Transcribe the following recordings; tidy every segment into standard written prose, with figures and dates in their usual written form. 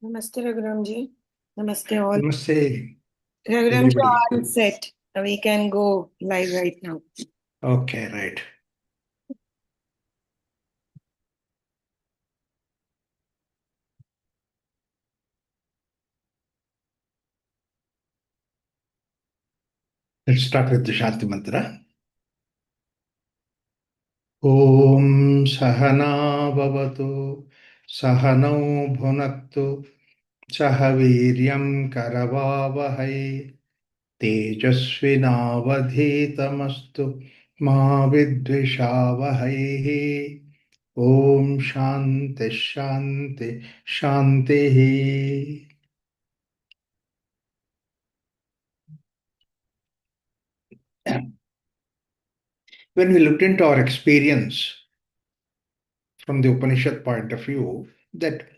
Namaste, Raghuram ji. Namaste, all. Namaste, Raghuram ji, everybody. all set. We can go live right now. Okay, right. Let's start with the Shanti Mantra. Om Sahana Bhavatu Sahanau Bhunaktu Sahaviryam Karavavahai Tejasvinavadhitamastu Ma Vidvishavahai. Om Shanti Shanti Shanti. When we looked into our experience from the Upanishad point of view, that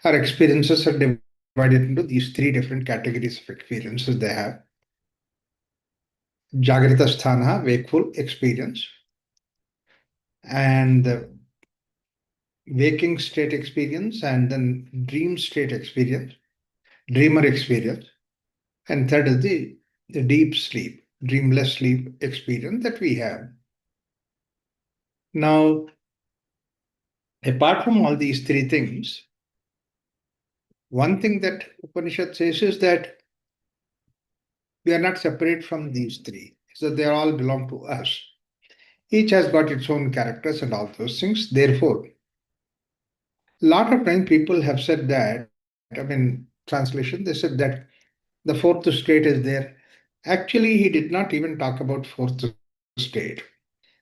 our experiences are divided into these three different categories of experiences they have. Jagrita Sthana, wakeful experience, and the waking state experience, and then dream state experience, dreamer experience, and third is the deep sleep, dreamless sleep experience that we have. Now, apart from all these three things, one thing that Upanishad says is that we are not separate from these three. So they all belong to us. Each has got its own characters and all those things. Therefore, a lot of times people have said that, translation, they said that the fourth state is there. Actually, he did not even talk about fourth state.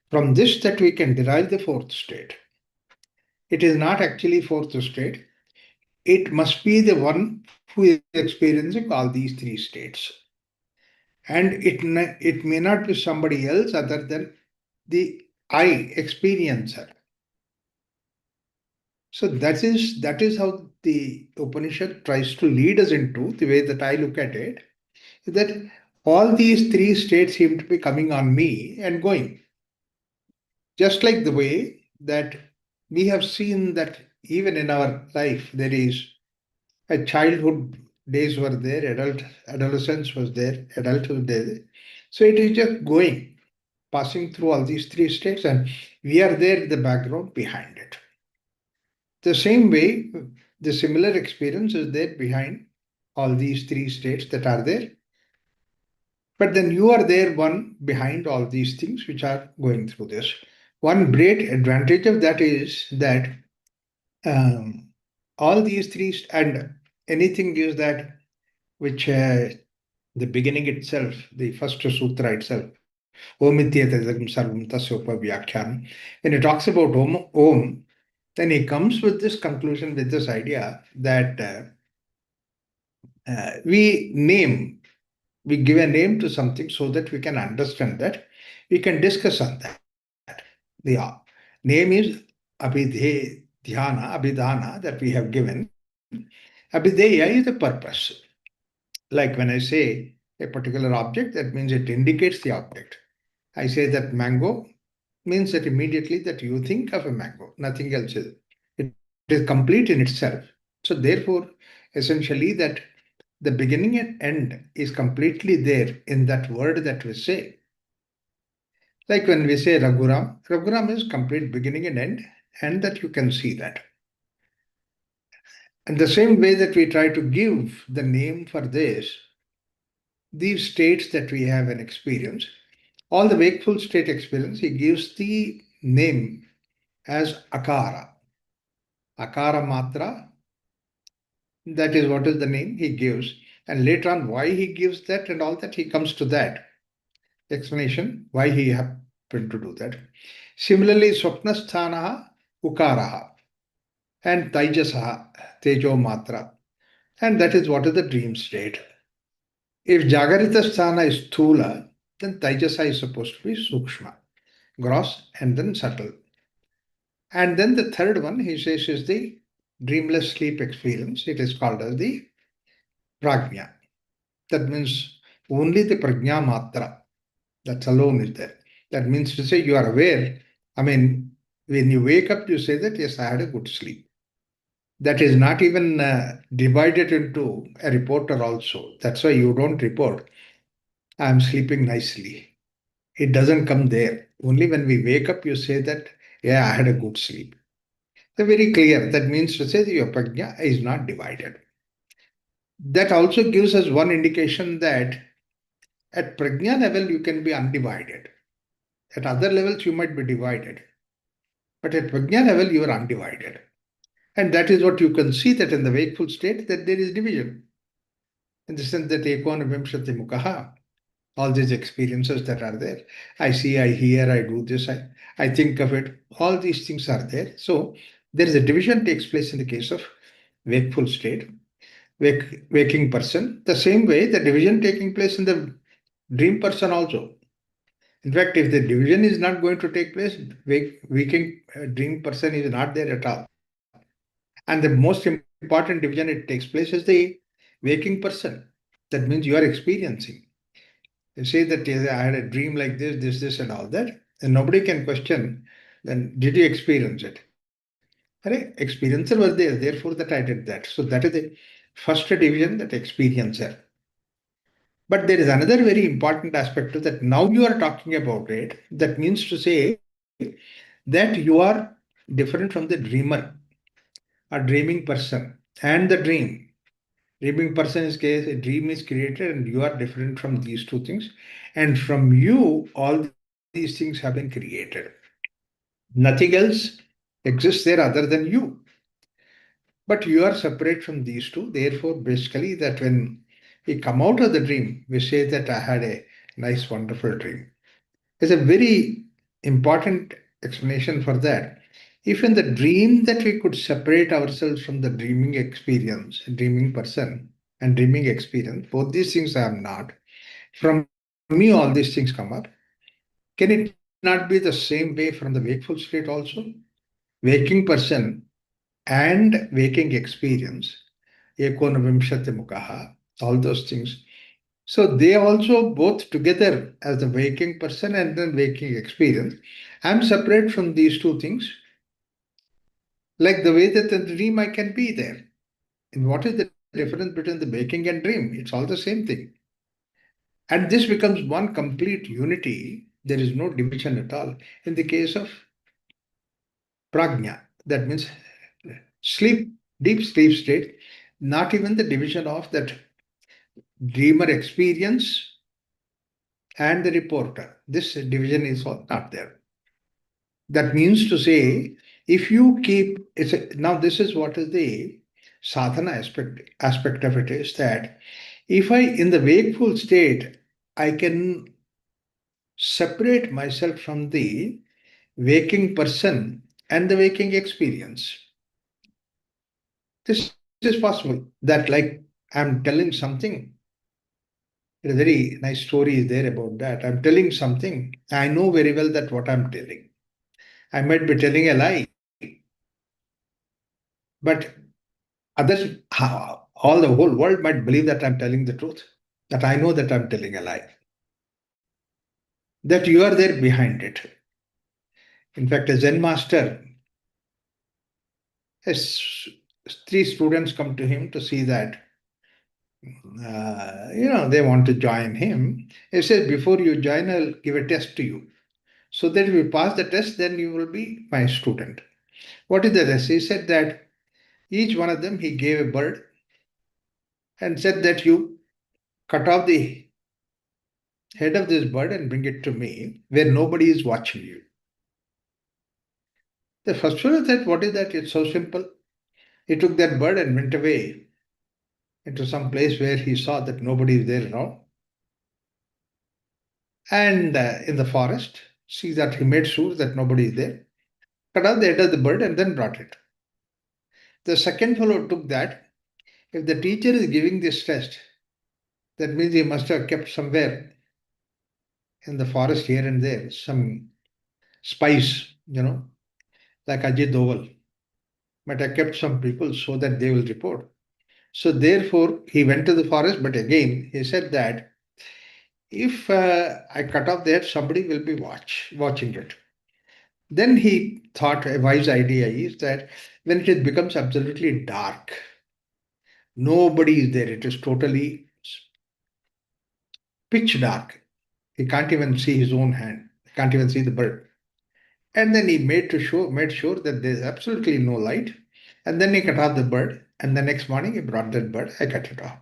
From this, that we can derive the fourth state. It is not actually fourth state. It must be the one who is experiencing all these three states. And it may not be somebody else other than the I experiencer. So that is how the Upanishad tries to lead us into the way that I look at it, is that all these three states seem to be coming on me and going. Just like the way that we have seen that even in our life, there is a childhood days were there, adolescence was there, adulthood there. So it is just going, passing through all these three states, and we are there in the background behind it. The same way, the similar experience is there behind all these three states that are there. But then you are there, one behind all these things which are going through this. One great advantage of that is that all these three, and anything is that which the beginning itself, the first sutra itself, Om Ityetadam Sarvam Tasya Upavyakhyanam. When he talks about Om, then he comes with this conclusion, with this idea that we give a name to something so that we can understand that, we can discuss on that. The name is Abhidhana that we have given. Abhideya is the purpose. Like when I say a particular object, that means it indicates the object. I say that mango means that immediately that you think of a mango, nothing else is. It is complete in itself. So therefore, essentially that the beginning and end is completely there in that word that we say. Like when we say Raghuram, Raghuram is complete beginning and end, and that you can see that. And the same way that we try to give the name for this, these states that we have an experience, all the wakeful state experience, he gives the name as Akara. Akara Matra, that is what is the name he gives. And later on, why he gives that and all that, he comes to that explanation, why he happened to do that. Similarly, Swapnasthanaha, Ukaraha, and Taijasaha, Tejo Matra. And that is what is the dream state. If Jagarita Sthana is Thula, then Taijasa is supposed to be Sukshma, gross and then subtle. And then the third one, he says, is the dreamless sleep experience. It is called as the Prajna. That means only the Prajna Matra, that alone is there. That means to say you are aware. When you wake up, you say that, yes, I had a good sleep. that is not even divided into a reporter also. That's why you don't report, I'm sleeping nicely. It doesn't come there. Only when we wake up, you say that, yeah, I had a good sleep. They're very clear. That means to say that your prajna is not divided. That also gives us one indication that at prajna level, you can be undivided. At other levels, you might be divided. But at prajna level, you are undivided. And that is what you can see that in the wakeful state, that there is division. In the sense that ekona vimshati mukaha, all these experiences that are there. I see, I hear, I do this, I think of it. All these things are there. So there is a division takes place in the case of wakeful state, waking person. The same way, the division taking place in the dream person also. In fact, if the division is not going to take place, waking dream person is not there at all. And the most important division it takes place is the waking person. That means you are experiencing. You say that "Yes, I had a dream like this, and all that, and nobody can question. Then did you experience it? Right? Experiencer was there, therefore that I did that. So that is the first division, that experiencer. But there is another very important aspect to that. Now you are talking about it. That means to say that you are different from the dreamer, a dreaming person, and the dream. Dreaming person is case a dream is created, and you are different from these two things. And from you, all these things have been created. Nothing else exists there other than you. But you are separate from these two. Therefore, basically, that when we come out of the dream, we say that I had a nice, wonderful dream. There's a very important explanation for that. If in the dream that we could separate ourselves from the dreaming experience, dreaming person, and dreaming experience, both these things I am not. From me, all these things come up. Can it not be the same way from the wakeful state also? Waking person and waking experience, ekonavimshati mukaha, all those things. So they also both together as the waking person and then waking experience. I'm separate from these two things, like the way that in the dream I can be there. And what is the difference between the waking and dream? It's all the same thing. And this becomes one complete unity. There is no division at all. In the case of prajna, that means sleep, deep sleep state, not even the division of that dreamer experience and the reporter. This division is not there. That means to say, if you keep now this is what is the sadhana aspect of it is that if I in the wakeful state I can separate myself from the waking person and the waking experience. This is possible. That like I'm telling something. A very nice story is there about that. I'm telling something. I know very well that what I'm telling. I might be telling a lie, but all the whole world might believe that I'm telling the truth, that I know that I'm telling a lie, that you are there behind it. In fact, a Zen master has three students come to him to see that, they want to join him. He says, before you join, I'll give a test to you. So that if you pass the test, then you will be my student. What is the test? He said that each one of them, he gave a bird and said that you cut off the head of this bird and bring it to me where nobody is watching you. The first fellow said, what is that? It's so simple. He took that bird and went away into some place where he saw that nobody is there around. And in the forest, see that he made sure that nobody is there. Cut off the head of the bird and then brought it. The second fellow took that. If the teacher is giving this test, that means he must have kept somewhere in the forest here and there some spice, like Ajit Doval. But I kept some people so that they will report. So therefore, he went to the forest, but again, he said that if I cut off that, somebody will be watching it. Then he thought a wise idea is that when it becomes absolutely dark. Nobody is there. It is totally pitch dark. He can't even see his own hand. He can't even see the bird. And then he made sure that there's absolutely no light. And then he cut off the bird. And the next morning he brought that bird. I cut it off.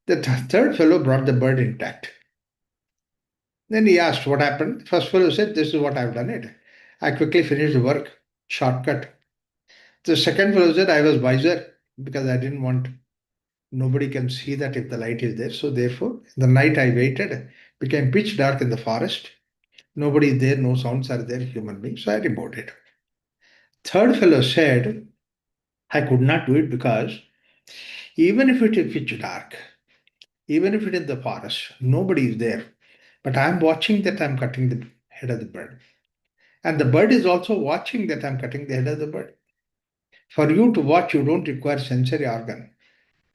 The third fellow brought the bird intact. Then he asked what happened. First fellow said, "This is what I've done it. I quickly finished the work. Shortcut." The second fellow said, "I was wiser because I didn't want nobody can see that if the light is there. So therefore, the night I waited became pitch dark in the forest. Nobody is there, no sounds are there, human beings. So I removed it." Third fellow said, "I could not do it because even if it is pitch dark, even if it is the forest, nobody is there. But I'm watching that I'm cutting the head of the bird. And the bird is also watching that I'm cutting the head of the bird. For you to watch, you don't require sensory organ.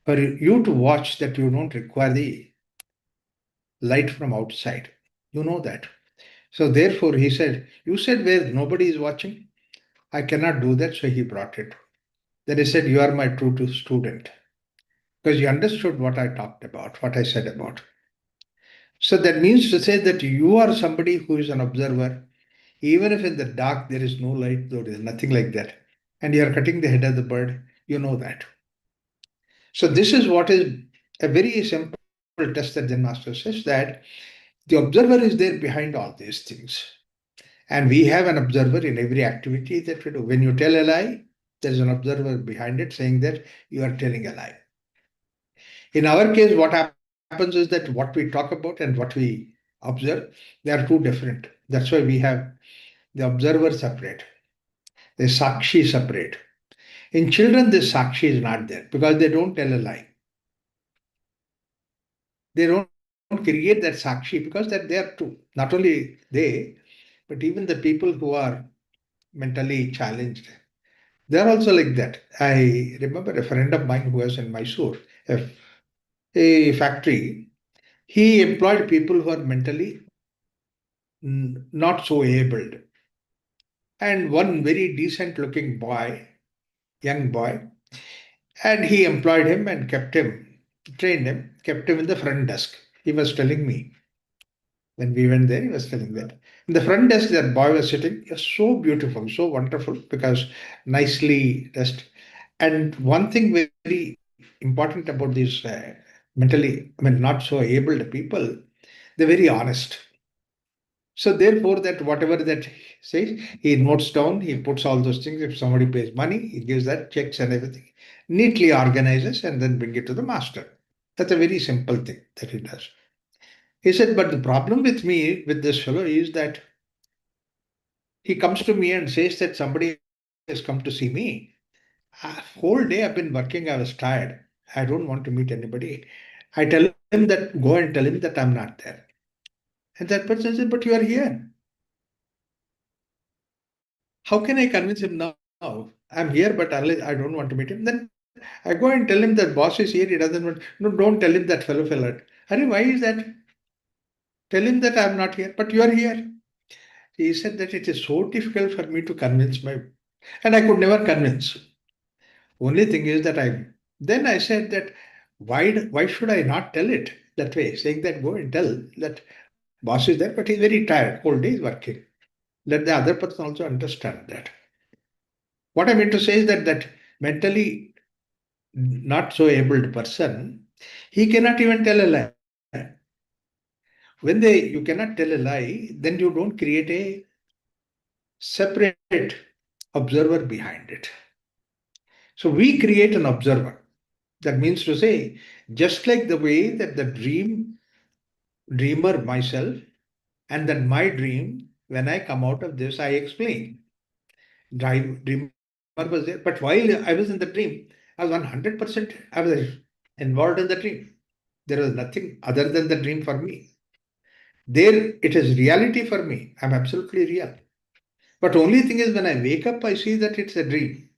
For you to watch that, you don't require the light from outside. You know that. So therefore, he said, you said where nobody is watching. I cannot do that. So he brought it. Then he said, you are my true student. Because you understood what I talked about, what I said about. So that means to say that you are somebody who is an observer, even if in the dark there is no light, though there is nothing like that, and you are cutting the head of the bird, you know that. So this is what is a very simple test that Zen Master says, that the observer is there behind all these things. And we have an observer in every activity that we do. When you tell a lie, there is an observer behind it saying that you are telling a lie. In our case, what happens is that what we talk about and what we observe, they are two different. That's why we have the observer separate, the sakshi separate. In children, the sakshi is not there because they don't tell a lie. They don't create that sakshi because that they are two. Not only they, but even the people who are mentally challenged, they are also like that. I remember a friend of mine who was in Mysore, a, a factory. He employed people who are mentally not so abled. And one very decent looking boy, young boy, and he employed him and kept him, trained him, kept him in the front desk. He was telling me when we went there, he was telling that. In the front desk, that boy was sitting, he was so beautiful, so wonderful, because nicely dressed. And one thing very important about these mentally, I mean, not so abled people, they're very honest. So therefore, that whatever that says, he notes down, he puts all those things. If somebody pays money, he gives that checks and everything, neatly organizes and then bring it to the master. That's a very simple thing that he does. He said, but the problem with me, with this fellow, is that he comes to me and says that somebody has come to see me. Whole day I've been working, I was tired. I don't want to meet anybody. I tell him that, go and tell him that I'm not there. And that person says, but you are here. How can I convince him now? I'm here, but unless I don't want to meet him, then I go and tell him that boss is here, he doesn't want. No, don't tell him that fellow. Harry, why is that? Tell him that I'm not here, but you are here. He said that it is so difficult for me to convince my, and I could never convince. Only thing is that then I said that why should I not tell it that way, saying that go and tell that boss is there, but he's very tired, whole day is working. Let the other person also understand that. What I mean to say is that mentally not so abled person, he cannot even tell a lie. When you cannot tell a lie, then you don't create a separate observer behind it. So we create an observer. That means to say, just like the way that the dreamer myself, and then my dream, when I come out of this, I explain. Dreamer was there, but while I was in the dream, I was 100%, I was involved in the dream. There was nothing other than the dream for me. There, it is reality for me. I'm absolutely real. But only thing is, when I wake up, I see that it's a dream.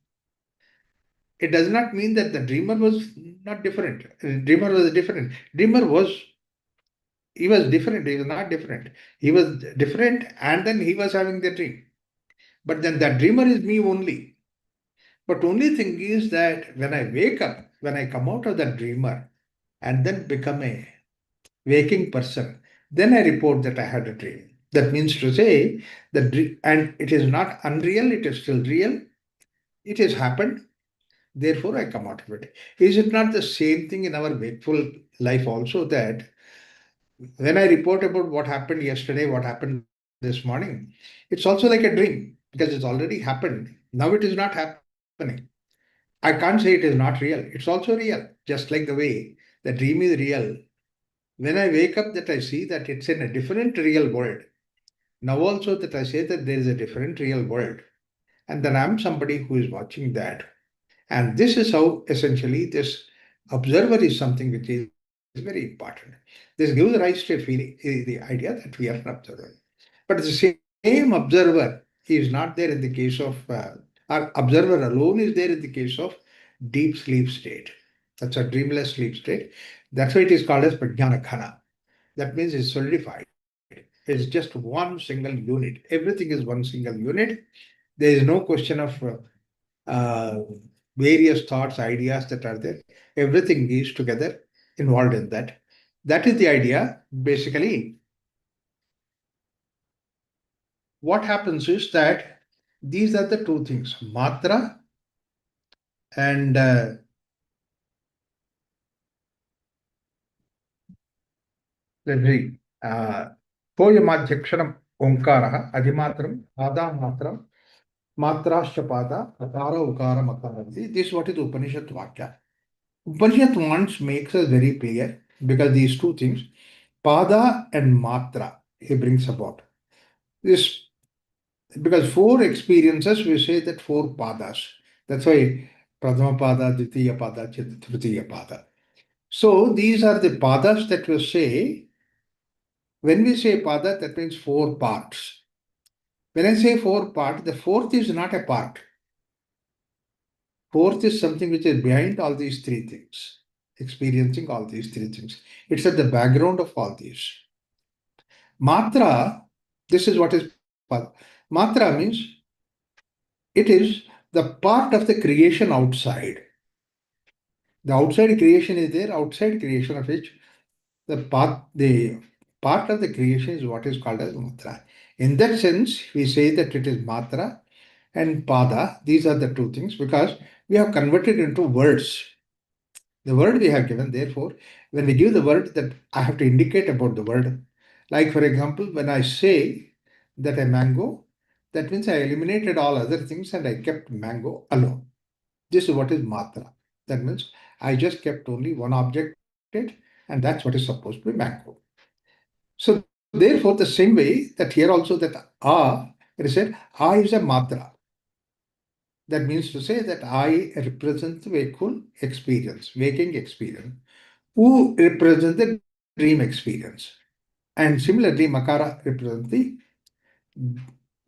It does not mean that the dreamer was not different. Dreamer was different. Dreamer was, he was different. He was not different. He was different, and then he was having the dream. But then that dreamer is me only. But only thing is that when I wake up, when I come out of that dreamer and then become a waking person, then I report that I had a dream. That means to say that, and it is not unreal, it is still real. It has happened. Therefore, I come out of it. Is it not the same thing in our wakeful life also, that when I report about what happened yesterday, what happened this morning, it's also like a dream because it's already happened. Now it is not happening. I can't say it is not real. It's also real. Just like the way the dream is real. When I wake up, that I see that it's in a different real world. Now also that I say that there is a different real world. And then I'm somebody who is watching that. And this is how essentially this observer is something which is very important. This gives rise to a feeling, the idea that we are an observer. But the same observer is not there in the case of, or observer alone is there in the case of deep sleep state. That's a dreamless sleep state. That's why it is called as prajnana khana. That means it's solidified. It's just one single unit. Everything is one single unit. There is no question of uh, various thoughts, ideas that are there. Everything is together involved in that. That is the idea. Basically, what happens is that these are the two things, matra and let's see, uh, poyamadhyakshanam omkara, adimatram, adamatram, matrascha pada, akara, ukara, makara. This is what is Upanishad Vakya. Upanishad once makes us very clear because these two things, pada and matra, he brings about. This because four experiences we say that four padas. That's why Pradhama Pada, Dvitiya Pada, Tritiya Pada. So these are the padas that we say. When we say pada, that means four parts. When I say four parts, the fourth is not a part. Fourth is something which is behind all these three things, experiencing all these three things. It's at the background of all these. Matra, this is what is pada. Matra means it is the part of the creation outside. The outside creation is there, outside creation of which the part of the creation is what is called as matra. In that sense, we say that it is matra and pada. These are the two things because we have converted into words. The word we have given, therefore, when we give the word, that I have to indicate about the word. Like, for example, when I say that a mango, that means I eliminated all other things and I kept mango alone. This is what is matra. That means I just kept only one object, and that's what is supposed to be mango. So therefore, the same way that here also that it is said I is a matra. That means to say that I represent the wakeful experience, waking experience, who represent the dream experience. And similarly, Makara represents the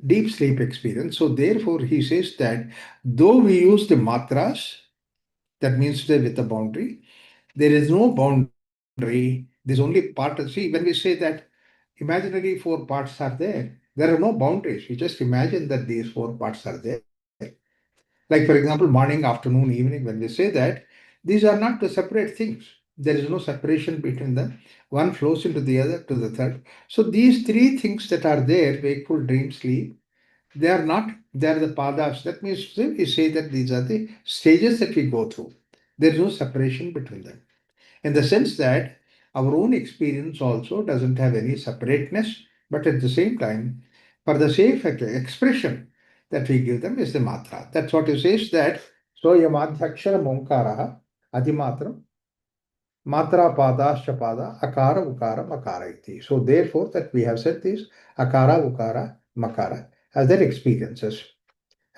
deep sleep experience. So therefore, he says that though we use the matras, that means that with a boundary, there is no boundary. There's only part. See, when we say that imaginary four parts are there are no boundaries. We just imagine that these four parts are there. Like, for example, morning, afternoon, evening, when we say that, these are not the separate things. There is no separation between them. One flows into the other to the third. So these three things that are there, wakeful, dream, sleep, they are not, they are the padas. That means we say that these are the stages that we go through. There is no separation between them. In the sense that our own experience also doesn't have any separateness, but at the same time, for the same expression that we give them is the matra. That's what it says that so yamadhyakshara monkaraha adimatram matra padascha pada akara ukara makara iti. So therefore that we have said this akara ukara makara as their experiences.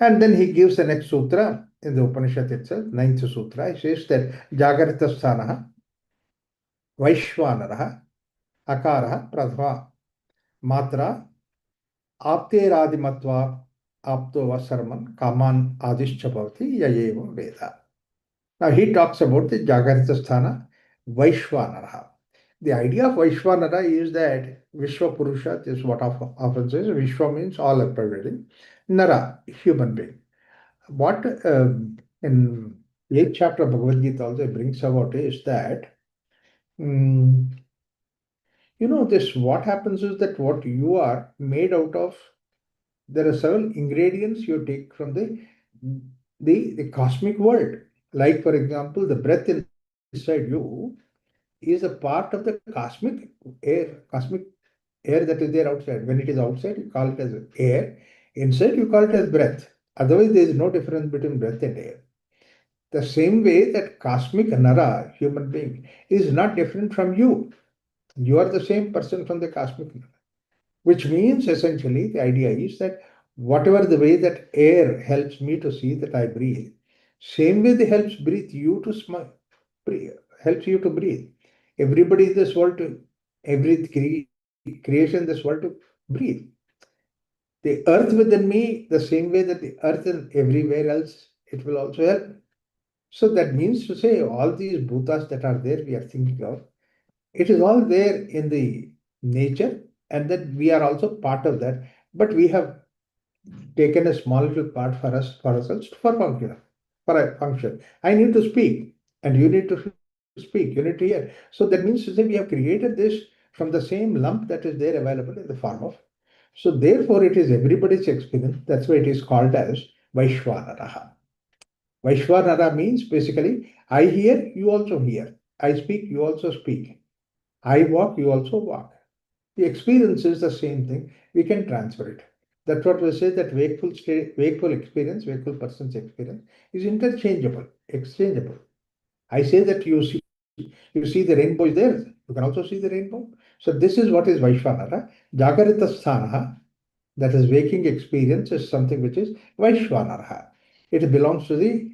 And then he gives the next sutra in the Upanishad itself, ninth sutra. He says that Jagarita Sthanaha वैश्वानरः अकारः प्रथमा मात्रा आप्तेरादिमत्वा आप्तो वसर्मन् कामान् आदिश्च भवति य एवं वेद. Now he talks about the Jagarita Sthana Vaishwanara. The idea of Vaishwanara is that Vishwa Purusha is what often says. Vishwa means all pervading. Nara, human being. what in 8th chapter of Bhagavad Gita also brings about is that, mm, this what happens is that what you are made out of, there are several ingredients you take from the cosmic world. Like, for example, the breath inside you is a part of the cosmic air that is there outside. When it is outside, you call it as air. Inside, you call it as breath. Otherwise, there is no difference between breath and air. The same way that cosmic Nara, human being, is not different from you. You are the same person from the cosmic Nara. Which means essentially the idea is that whatever the way that air helps me to see that I breathe, same way they helps breathe you to smile, helps you to breathe. Everybody in this world to every creation in this world to breathe. The earth within me, the same way that the earth and everywhere else, it will also help. So that means to say all these bhutas that are there, we are thinking of, it is all there in the nature, and that we are also part of that. But we have taken a small little part for us, for ourselves, for function, for a function. I need to speak, and you need to speak, you need to hear. So that means to say we have created this from the same lump that is there available in the form of. So therefore, it is everybody's experience. That's why it is called as Vaishwanaraha. Vaishwanara means basically, I hear, you also hear. I speak, you also speak. I walk, you also walk. The experience is the same thing. We can transfer it. That's what we say that wakeful state, wakeful experience, wakeful person's experience is interchangeable, exchangeable. I say that you see the rainbow is there. You can also see the rainbow. So this is what is Vaishwanara. Jagarita Sthanaha, that is waking experience, is something which is Vaishwanara. It belongs to the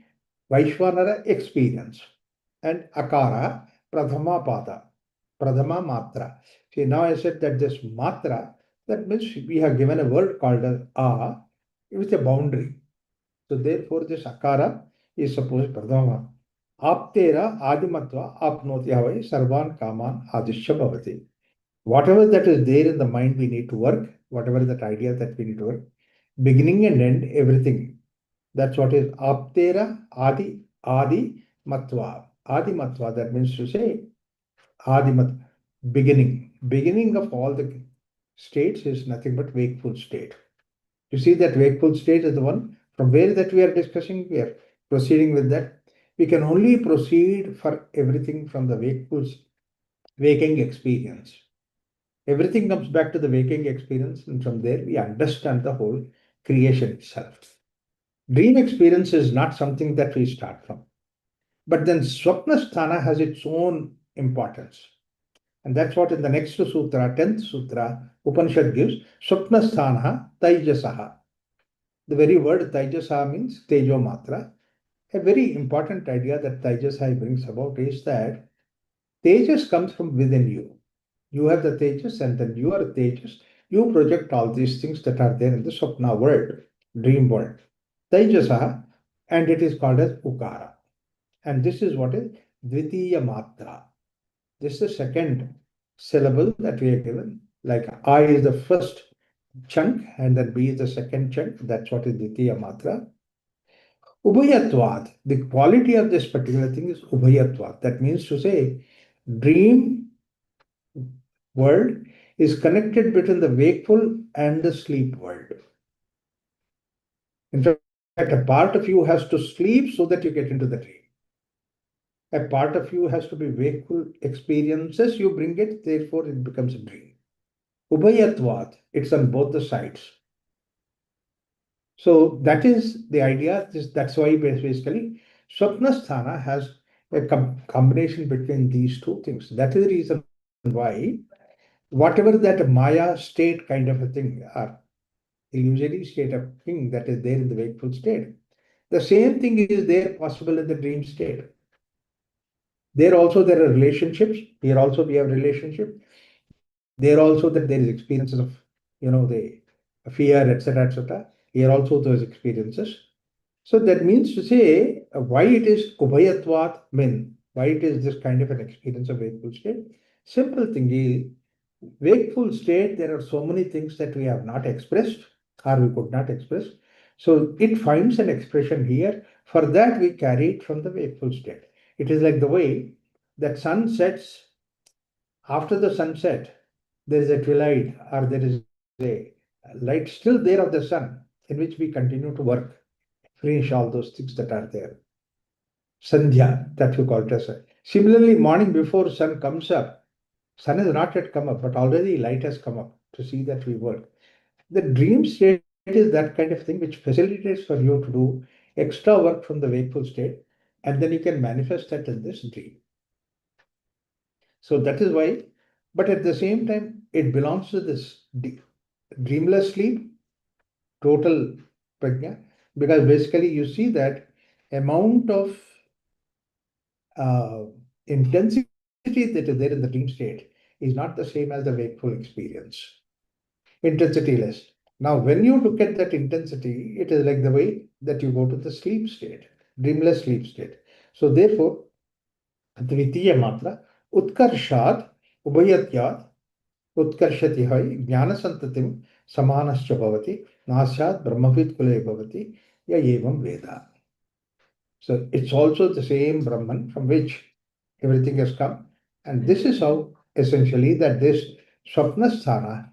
Vaishwanara experience. And Akara, Pradhama Pada, Pradhama Matra. See, now I said that this Matra, that means we have given a word called as A with a boundary. So therefore, this Akara is supposed Pradhama. Aptera Adimatva Apnoti Havai Sarvan Kaman Adishya Bhavati. Whatever that is there in the mind, we need to work, whatever that idea that we need to work, beginning and end, everything. That's what is Aptera Adi Matva. Adi Matva, that means to say Adi Mat, beginning. Beginning of all the states is nothing but wakeful state. You see that wakeful state is the one from where that we are discussing, we are proceeding with that. We can only proceed for everything from the waking experience. Everything comes back to the waking experience, and from there we understand the whole creation itself. Dream experience is not something that we start from. But then Swapna has its own importance. And that's what in the next sutra, 10th sutra, Upanishad gives Swapna Taijasaha. The very word Taijasaha means Tejo Matra. A very important idea that Tejasai brings about is that Tejas comes from within you. You have the Tejas, and then you are Tejas. You project all these things that are there in the Swapna world, dream world. Tejasa, and it is called as Ukara. And this is what is Dvitiya Matra. This is the second syllable that we are given. Like I is the first chunk, and then B is the second chunk. That's what is Dvitiya Matra. Ubhayatvad, the quality of this particular thing is Ubhayatvad. That means to say, dream world is connected between the wakeful and the sleep world. In fact, a part of you has to sleep so that you get into the dream. A part of you has to be wakeful experiences, you bring it, therefore it becomes a dream. Ubhayatvat, it's on both the sides. So that is the idea. That's why basically Swapnasthana has a combination between these two things. That is the reason why whatever that Maya state kind of a thing, or illusory state of thing that is there in the wakeful state, the same thing is there possible in the dream state. There also there are relationships. Here also we have relationship. There also that there is experiences of, the fear, etc., etc. Here also those experiences. So that means to say why it is Ubhayatvat mean, why it is this kind of an experience of wakeful state. Simple thing is, wakeful state, there are so many things that we have not expressed or we could not express. So it finds an expression here. For that, we carry it from the wakeful state. It is like the way that sun sets. After the sunset, there is a twilight or there is a light still there of the sun in which we continue to work, finish all those things that are there. Sandhya, that we call it as a. Similarly, morning before sun comes up, sun has not yet come up, but already light has come up to see that we work. The dream state is that kind of thing which facilitates for you to do extra work from the wakeful state, and then you can manifest that in this dream. So that is why, but at the same time, it belongs to this dreamless sleep, total prajna, because basically you see that amount of uh, intensity that is there in the dream state is not the same as the wakeful experience. Intensity less. Now, when you look at that intensity, it is like the way that you go to the sleep state, dreamless sleep state. So therefore, द्वितीय मात्रा उत्कर्षात् उभयत्यात् उत्कर्षति है ज्ञानसन्ततिं समानश्च भवति नास्यात् ब्रह्मवित् कुले भवति य एवं वेद. So it's also the same Brahman from which everything has come. And this is how essentially that this Swapnasthana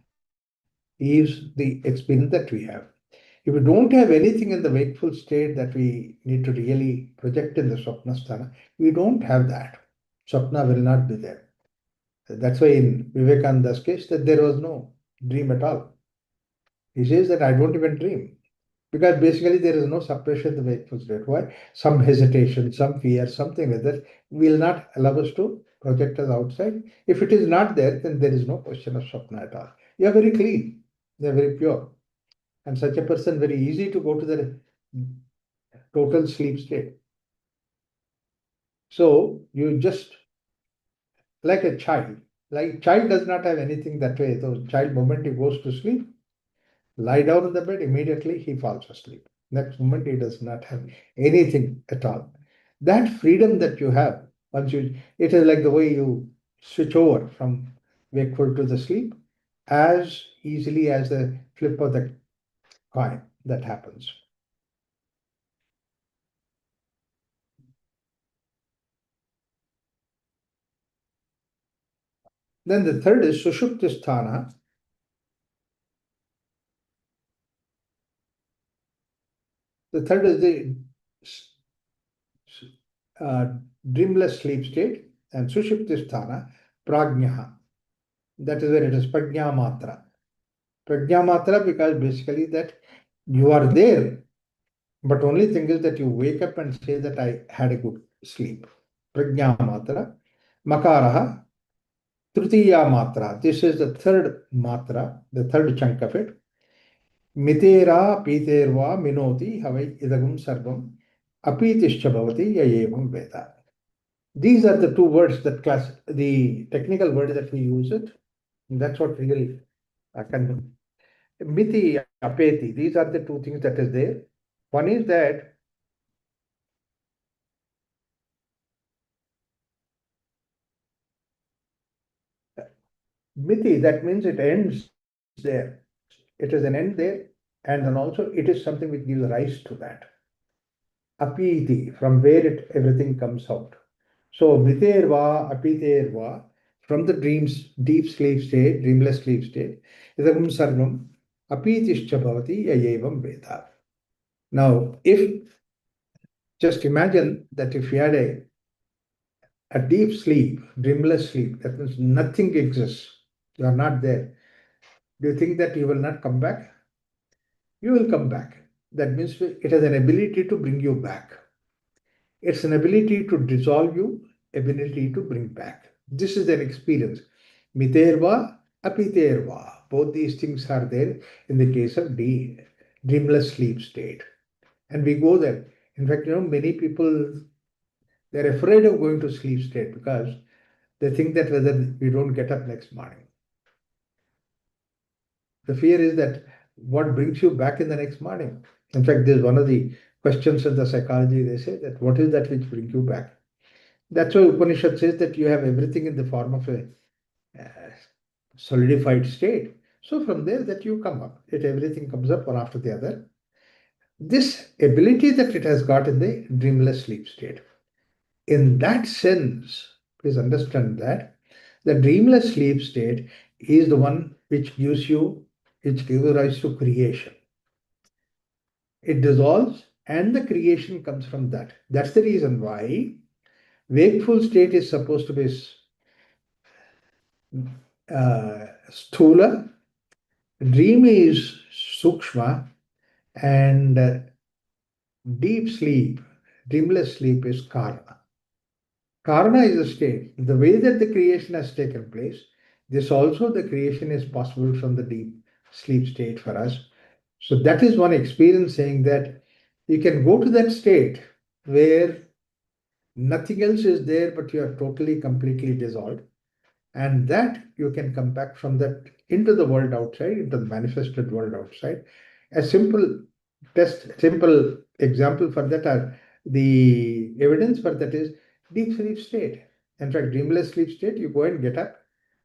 is the experience that we have. If we don't have anything in the wakeful state that we need to really project in the Swapnasthana, we don't have that. Swapna will not be there. That's why in Vivekananda's case that there was no dream at all. He says that I don't even dream. Because basically there is no suppression in the wakeful state. Why? Some hesitation, some fear, something like that will not allow us to project us outside. If it is not there, then there is no question of Swapna at all. You are very clean, you are very pure. And such a person very easy to go to the total sleep state. So you just like a child, like child does not have anything that way. So child moment he goes to sleep, lie down on the bed, immediately he falls asleep. Next moment he does not have anything at all. That freedom that you have, once you, it is like the way you switch over from wakeful to the sleep, as easily as the flip of the coin that happens. Then the third is Sushuptisthana. The third is the dreamless sleep state, and Sushuptisthana, Prajnaha. That is where it is Prajna Matra. Prajna Matra, because basically that you are there, but only thing is that you wake up and say that I had a good sleep. Prajna Matra. Makaraha, Tritiya Matra. This is the third matra, the third chunk of it. Mitera Piterva Minoti Havai Idagum Sarvam Apitischa Bhavati Yayevam Veda. These are the two words that the technical word that we use it. That's what really I can. Miti, apeti, these are the two things that is there. One is that miti, that means it ends there. It is an end there, and then also it is something which gives rise to that. Apiti, from where it everything comes out. So miterva, apiterva, from the dreams, deep sleep state, dreamless sleep state, idagam sarvam, apitischa bhavati yayevam veda. Now, if just imagine that if you had a deep sleep, dreamless sleep, that means nothing exists. You are not there. Do you think that you will not come back? You will come back. That means it has an ability to bring you back. It's an ability to dissolve you, ability to bring back. This is an experience. Miterva, apiterva. Both these things are there in the case of dreamless sleep state. And we go there. In fact, many people, they're afraid of going to sleep state because they think that whether we don't get up next morning. The fear is that what brings you back in the next morning. In fact, there's one of the questions in the psychology, they say that what is that which brings you back? That's why Upanishad says that you have everything in the form of a solidified state. So from there that you come up, everything comes up one after the other. this ability that it has got in the dreamless sleep state. In that sense, please understand that the dreamless sleep state is the one which gives rise to creation. It dissolves and the creation comes from that. That's the reason why wakeful state is supposed to be sthula, dream is sukshma, and deep sleep, dreamless sleep is karana. Karana is a state. The way that the creation has taken place, this also the creation is possible from the deep sleep state for us. So that is one experience saying that you can go to that state where nothing else is there, but you are totally, completely dissolved. And that you can come back from that into the world outside, into the manifested world outside. A simple example for that are the evidence for that is deep sleep state. In fact, dreamless sleep state, you go and get up,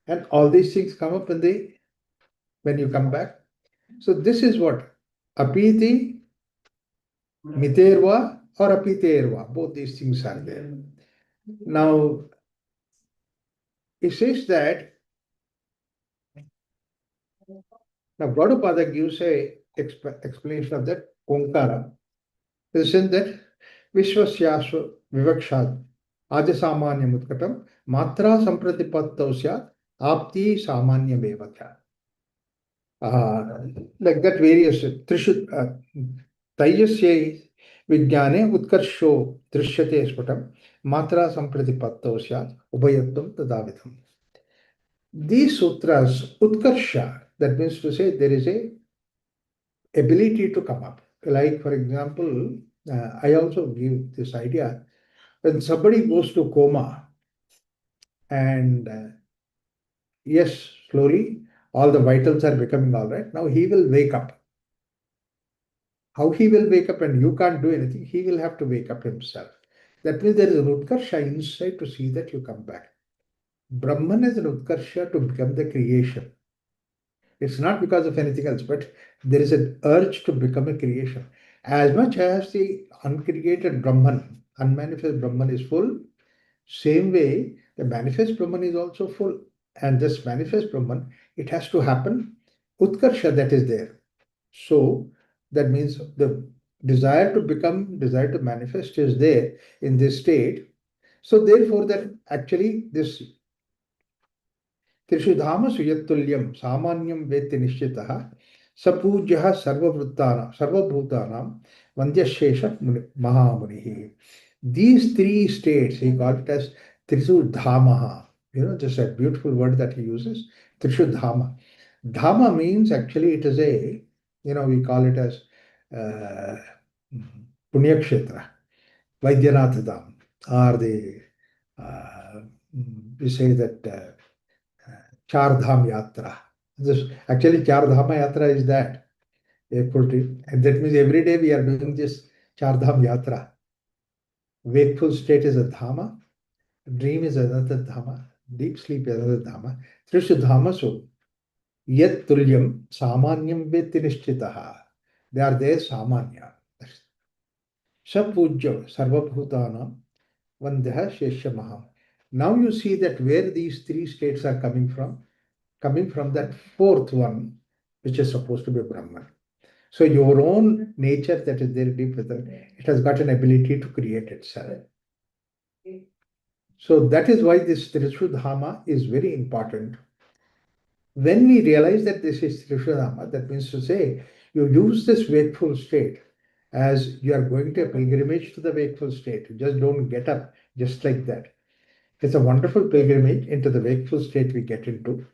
and all these things come up when you come back. So this is what apiti, miterva, or apiterva. Both these things are there. Now it says that now Gaudapada gives a explanation of that Onkara. In the sense that Vishwasyasva Vivakshat Aja Samanya Mutkatam Matra Sampratipattau Syat Apti Samanya Vevakya. Like that various Trishu Taijasya Vijnane Utkarsho Drishyate Sputam Matra Sampratipattau Syat Ubayattam Tadavitam. These sutras, Utkarsha, that means to say there is a ability to come up. Like, for example, I also give this idea when somebody goes to coma and yes, slowly all the vitals are becoming all right. Now he will wake up. How he will wake up and you can't do anything, he will have to wake up himself. That means there is an Utkarsha inside to see that you come back. Brahman is an Utkarsha to become the creation. It's not because of anything else, but there is an urge to become a creation. As much as the uncreated Brahman, unmanifest Brahman is full, same way the manifest Brahman is also full. And this manifest Brahman, it has to happen, Utkarsha that is there. So that means the desire to become, desire to manifest is there in this state. So therefore that actually this त्रिषु धामसु यत्तुल्यं सामान्यं वेत्ति निश्चितः सपूज्यः सर्वभूतानां वन्द्यशेष महामुनिः. These three states he called it as Trishu Dhamaha. Just a beautiful word that he uses, Trishu Dhama. Dhama means actually it is we call it as uh, Punyakshetra, Vaidyanath Dham, or we say that Char Dham Yatra. Actually, Char Dham Yatra is that. And that means every day we are doing this Char Dham Yatra. Wakeful state is a Dhama, dream is another Dhama, deep sleep is another Dhama. Trishu Dhamasu Yat Tulyam Samanyam Vetti Nishtitaha. They are there Samanya. Sapujya Sarvabhutanam Vandeha Shesha Maha. Now you see that where these three states are coming from that fourth one, which is supposed to be Brahman. So your own nature that is there deep within, it has got an ability to create itself. So that is why this Trishudhama is very important. When we realize that this is Trishudhama, that means to say, you use this wakeful state as you are going to a pilgrimage to the wakeful state. You just don't get up just like that. It's a wonderful pilgrimage into the wakeful state we get into.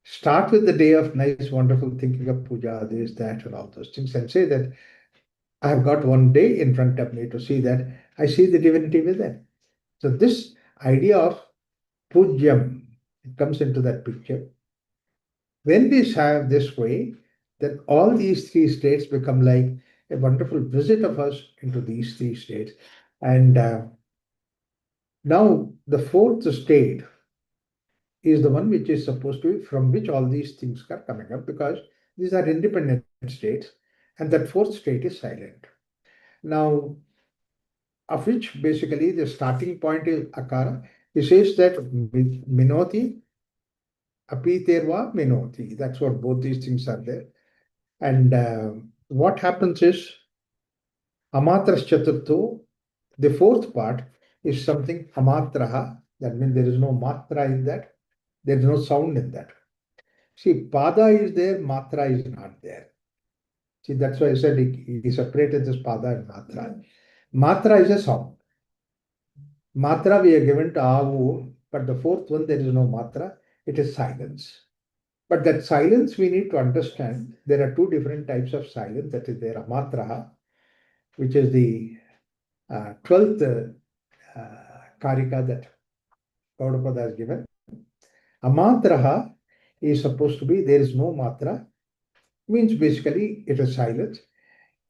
Start with the day of nice, wonderful thinking of puja, this, that, and all those things, and say that I have got one day in front of me to see that I see the divinity within. So this idea of pujyam, it comes into that picture. When we have this way, then all these three states become like a wonderful visit of us into these three states. And now the fourth state is the one which is supposed to be from which all these things are coming up, because these are independent states. And that fourth state is silent. Now, of which basically the starting point is akara. He says that minoti, apiterva, minoti. That's what both these things are there. And what happens is amatras chaturtho, the fourth part is something amatraha. That means there is no matra in that. There is no sound in that. See, pada is there, matra is not there. See, that's why I said he separated this pada and matra. Matra is a sound. Matra we are given to avu, but the fourth one there is no matra. It is silence. But that silence we need to understand. There are two different types of silence that is there. Amatraha, which is the 12th karika that Gaudapada has given. Amatraha is supposed to be there is no matra, means basically it is silence.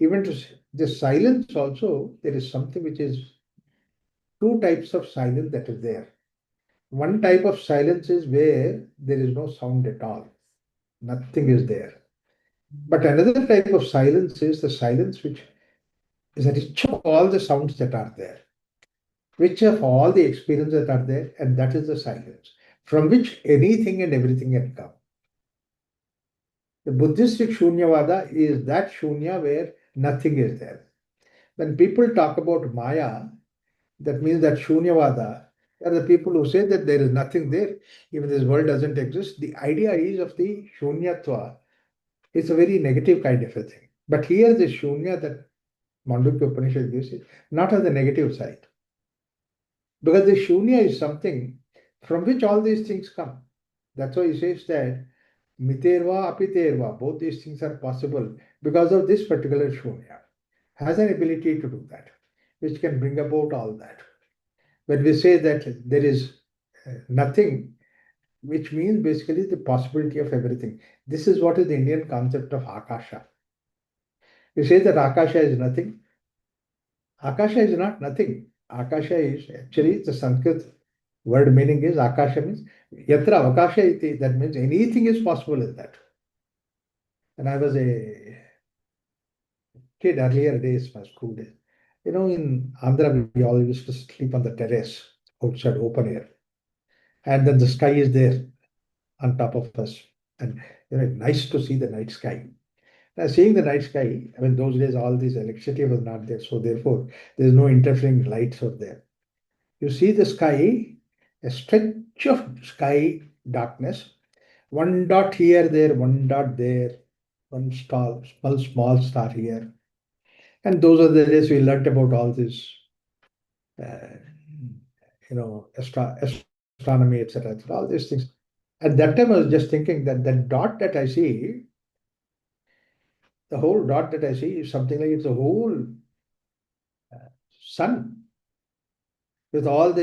Even to the silence also, there is something which is two types of silence that is there. One type of silence is where there is no sound at all, nothing is there. But another type of silence is the silence which is rich of all the sounds that are there, rich of all the experiences that are there, and that is the silence from which anything and everything can come. The Buddhistic Shunyavada is that Shunya where nothing is there. When people talk about Maya, that means that Shunyavada are the people who say that there is nothing there, even this world doesn't exist. The idea is of the Shunyatva. It's a very negative kind of a thing. But here the Shunya that Mandukya Upanishad gives is not on the negative side. Because the Shunya is something from which all these things come. That's why he says that Miterva, Apiterva, both these things are possible because of this particular Shunya. Has an ability to do that, which can bring about all that. When we say that there is nothing, which means basically the possibility of everything. This is what is the Indian concept of Akasha. We say that Akasha is nothing. Akasha is not nothing. Akasha is actually the Sanskrit word meaning is Akasha means Yatra Avakasha iti. That means anything is possible in that. And I was a kid earlier days, my school days. In Andhra, we all used to sleep on the terrace outside open air. And then the sky is there on top of us. And nice to see the night sky. Now, seeing the night sky, I mean, those days all this electricity was not there, so therefore there is no interfering lights out there. You see the sky, a stretch of sky darkness, one dot here, there, one dot there, one small star here. And those are the days we learnt about all this, uh, astronomy, etc., all these things. At that time, I was just thinking that the dot that I see, the whole dot that I see is something like it's a whole sun with all uh,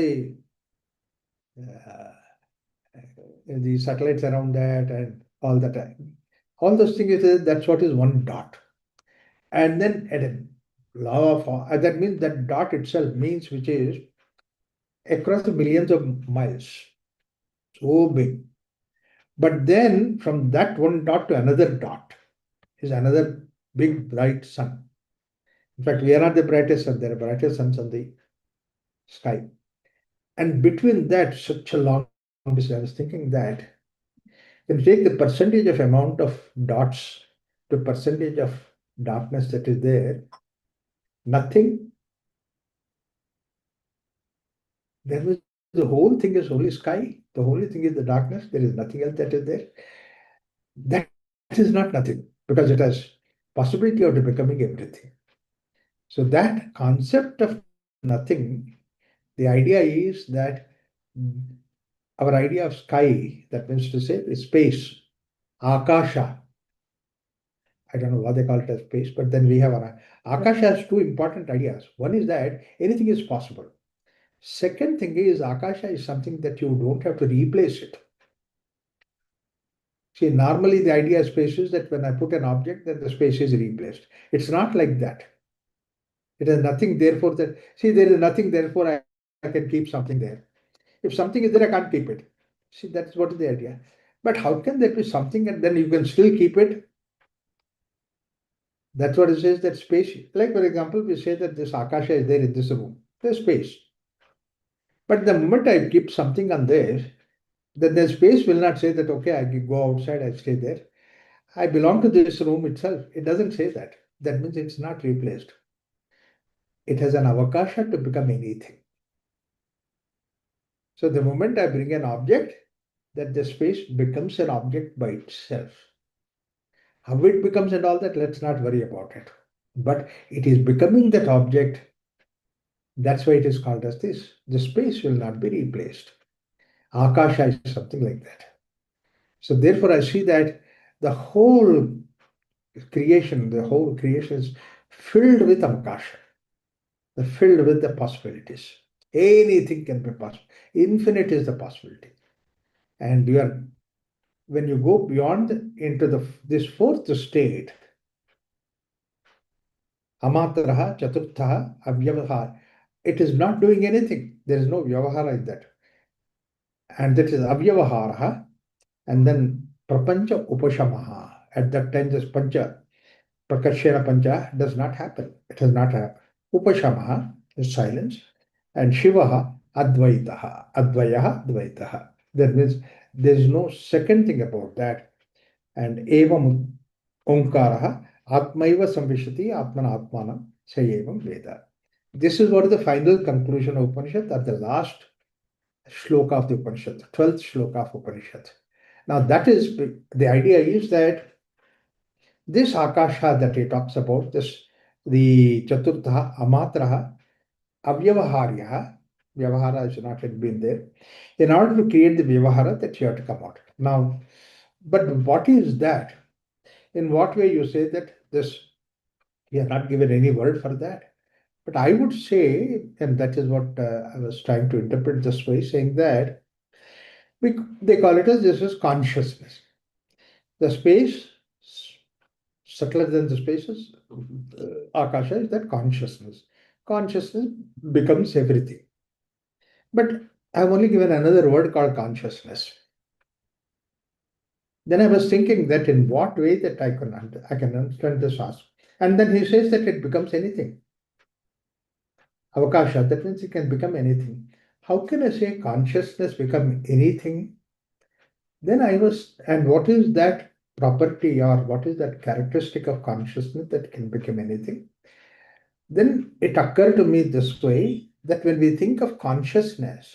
the satellites around that and all that. All those things, that's what is one dot. And then at a law of that means that dot itself means which is across the millions of miles, so big. But then from that one dot to another dot is another big bright sun. In fact, we are not the brightest sun, there are brighter suns on the sky. And between that, such a long distance, I was thinking that when you take the percentage of amount of dots to percentage of darkness that is there, nothing, there was the whole thing is only sky. The only thing is the darkness. There is nothing else that is there. That is not nothing because it has possibility of becoming everything. So that concept of nothing, the idea is that our idea of sky, that means to say is space, akasha. I don't know what they call it as space, but then we have our akasha has two important ideas. One is that anything is possible. Second thing is akasha is something that you don't have to replace it. See, normally the idea of space is that when I put an object, then the space is replaced. It's not like that. It is nothing, therefore that. See, there is nothing, therefore I can keep something there. If something is there, I can't keep it. See, that's what is the idea. But how can there be something and then you can still keep it? That's what it says, that space. Like, for example, we say that this Akasha is there in this room. There's space. But the moment I keep something on there, then the space will not say that, okay, I can go outside, I stay there. I belong to this room itself. It doesn't say that. That means it's not replaced. It has an avakasha to become anything. So the moment I bring an object, that the space becomes an object by itself. How it becomes and all that, let's not worry about it. But it is becoming that object. That's why it is called as this. The space will not be replaced. Akasha is something like that. So therefore, I see that the whole creation is filled with Akasha, filled with the possibilities. Anything can be possible. Infinite is the possibility. And when you go beyond into this fourth state, amatraha, chaturtha, avyavahar, it is not doing anything. There is no vyavahara in that. And that is avyavahara. And then prapancha upashamaha. At that time, this pancha, prakashena pancha does not happen. It has not happened. Upashamaha is silence. And shivaha, advaitaha. Advayaha, dvaitaha. That means there is no second thing about that. And evam omkaraha, atmaiva samvishati, atmana atmanam, sayevam veda. This is what is the final conclusion of Upanishad, at the last shloka of the Upanishad, the 12th shloka of Upanishad. Now, that is the idea is that this Akasha that he talks about, the Chaturtha, Amatraha, Avyavaharya, Vyavahara has not yet been there. In order to create the Vyavahara, that you have to come out. Now, but what is that? In what way you say that this, you have not given any word for that? But I would say, and that is what I was trying to interpret this way, saying that they call it as this is consciousness. The space, subtler than the spaces, Akasha is that consciousness. Consciousness becomes everything. But I've only given another word called consciousness. Then I was thinking that in what way that I can understand this ask. And then he says that it becomes anything. Avakasha, that means it can become anything. How can I say consciousness become anything? Then and what is that property or what is that characteristic of consciousness that can become anything? Then it occurred to me this way that when we think of consciousness,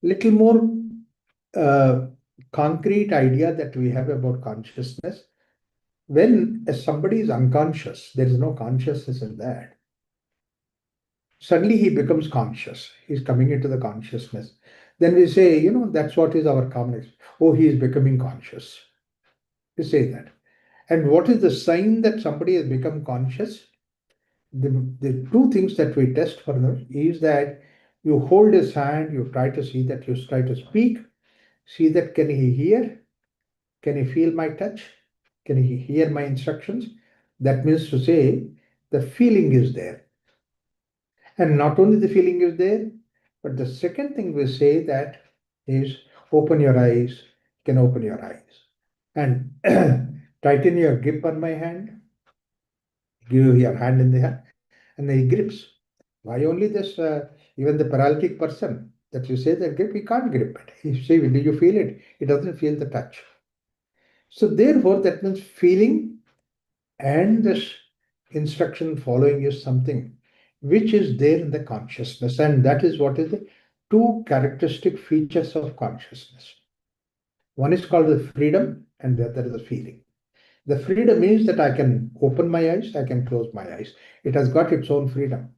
little more concrete idea that we have about consciousness, when somebody is unconscious, there is no consciousness in that. Suddenly he becomes conscious. He's coming into the consciousness. Then we say, that's what is our common experience. Oh, he is becoming conscious. We say that. And what is the sign that somebody has become conscious? The two things that we test for them is that you hold his hand, you try to see that, you try to speak, see that can he hear? Can he feel my touch? Can he hear my instructions? That means to say the feeling is there. And not only the feeling is there, but the second thing we say that is open your eyes, can open your eyes. And tighten your grip on my hand, give your hand in the hand, and then he grips. Why only this, even the paralytic person that you say that grip, he can't grip it. You say, do you feel it? He doesn't feel the touch. So therefore, that means feeling and this instruction following is something which is there in the consciousness, and that is what is the two characteristic features of consciousness. One is called the freedom and the other is the feeling. The freedom means that I can open my eyes, I can close my eyes. It has got its own freedom.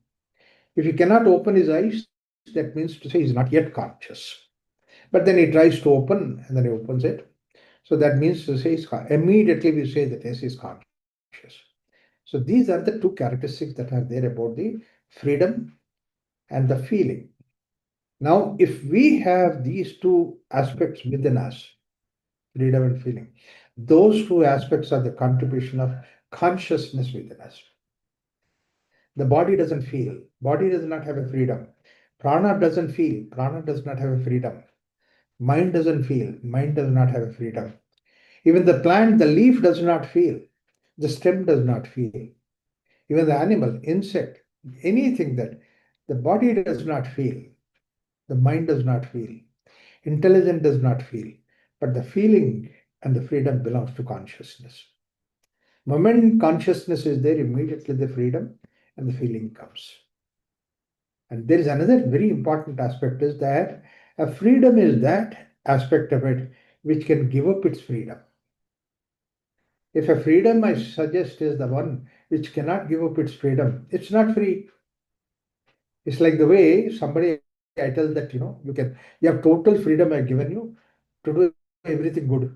If he cannot open his eyes, that means to say he's not yet conscious. But then he tries to open and then he opens it. So that means to say immediately we say that yes, he's conscious. So these are the two characteristics that are there about the freedom and the feeling. Now, if we have these two aspects within us, freedom and feeling, those two aspects are the contribution of consciousness within us. The body doesn't feel, body does not have a freedom. Prana doesn't feel, prana does not have a freedom. Mind doesn't feel, mind does not have a freedom. Even the plant, the leaf does not feel. The stem does not feel. Even the animal, insect, anything that the body does not feel, the mind does not feel, intelligence does not feel, but the feeling and the freedom belongs to consciousness. Moment consciousness is there, immediately the freedom and the feeling comes. And there is another very important aspect is that a freedom is that aspect of it which can give up its freedom. If a freedom I suggest is the one which cannot give up its freedom, it's not free. It's like the way somebody I tell that you have total freedom I've given you to do everything good.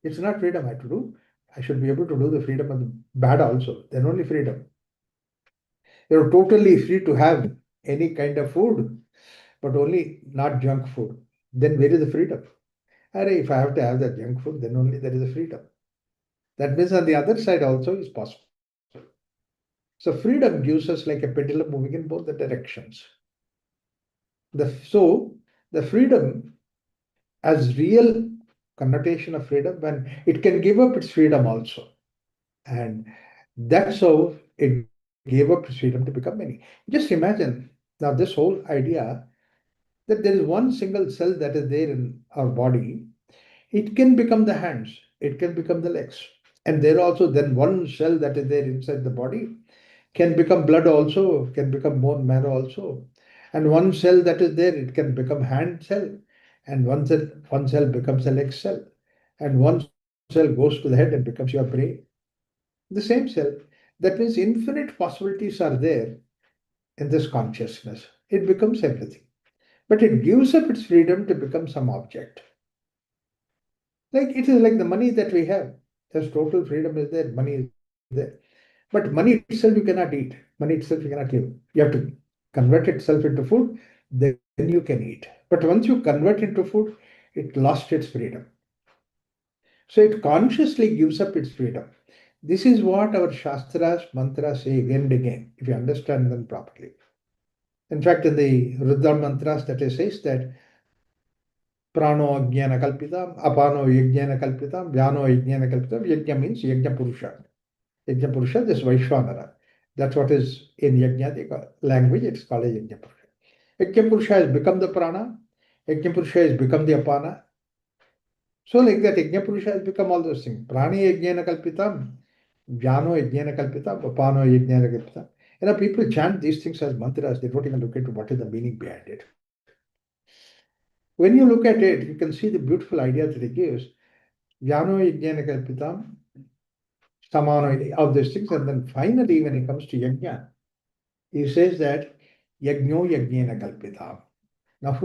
It's not freedom I have to do. I should be able to do the freedom of the bad also. Then only freedom. You're totally free to have any kind of food, but only not junk food. Then where is the freedom? If I have to have that junk food, then only there is a freedom. That means on the other side also is possible. So freedom gives us like a pendulum moving in both the directions. So the freedom as real connotation of freedom when it can give up its freedom also. And that's how it gave up its freedom to become many. Just imagine now this whole idea that there is one single cell that is there in our body, it can become the hands, it can become the legs. And there also then one cell that is there inside the body can become blood also, can become bone marrow also. And one cell that is there, it can become hand cell. And one cell becomes a leg cell. And one cell goes to the head and becomes your brain. The same cell. That means infinite possibilities are there in this consciousness. It becomes everything. But it gives up its freedom to become some object. Like it is like the money that we have. There's total freedom is there, money is there. But money itself you cannot eat. Money itself you cannot live. You have to convert itself into food, then you can eat. But once you convert into food, it lost its freedom. So it consciously gives up its freedom. This is what our Shastras, mantras say again and again, if you understand them properly. In fact, in the Rudra mantras that it says that prano ajnana kalpitam, apano yajnana kalpitam, vyano yajnana kalpitam. Yajna means yajna purusha. Yajna purusha is Vaishvanara. That's what is in yajna language, it's called a yajna purusha. Yajna purusha has become the prana, yajna purusha has become the apana. So like that, yajna purusha has become all those things. Prani yajnana kalpitam, vyano yajnana kalpitam, apano yajnana kalpitam. People chant these things as mantras, they don't even look into what is the meaning behind it. When you look at it, you can see the beautiful idea that it gives. Vyano yajnana kalpitam, samano, all these things. And then finally, when it comes to yajna, he says that yajno yajnana kalpitam. Now,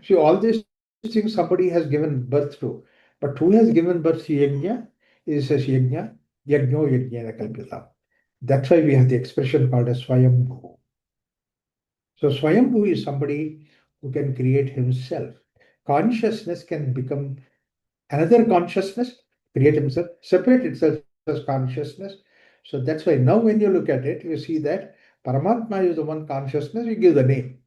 see, all these things somebody has given birth to, but who has given birth to yajna? He says yajna, yajno yajnana kalpitam. That's why we have the expression called as Swayambhu. So Swayambhu is somebody who can create himself. Consciousness can become another consciousness, create himself, separate itself as consciousness. So that's why now when you look at it, you see that Paramatma is the one consciousness, you give the name.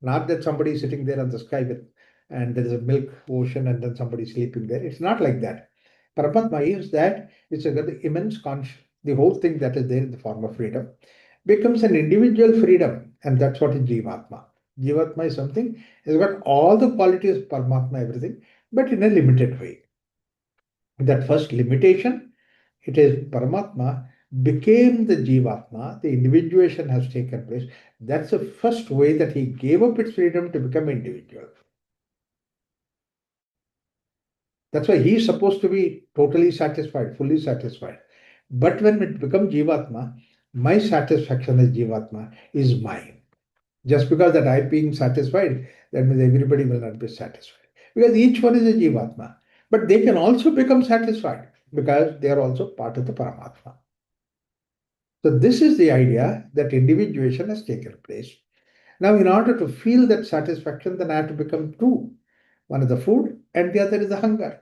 Not that somebody is sitting there on the sky with, and there is a milk ocean and then somebody sleeping there. It's not like that. Paramatma is that it's the immense conscious, the whole thing that is there in the form of freedom becomes an individual freedom, and that's what is Jivatma. Jivatma is something, it's got all the qualities of Paramatma, everything, but in a limited way. That first limitation, it is Paramatma became the Jivatma, the individuation has taken place. That's the first way that he gave up its freedom to become individual. That's why he is supposed to be totally satisfied, fully satisfied. But when it becomes Jivatma, my satisfaction as Jivatma is mine. Just because that I being satisfied, that means everybody will not be satisfied. Because each one is a Jivatma. But they can also become satisfied because they are also part of the Paramatma. So this is the idea that individuation has taken place. Now, in order to feel that satisfaction, then I have to become two. One is the food and the other is the hunger.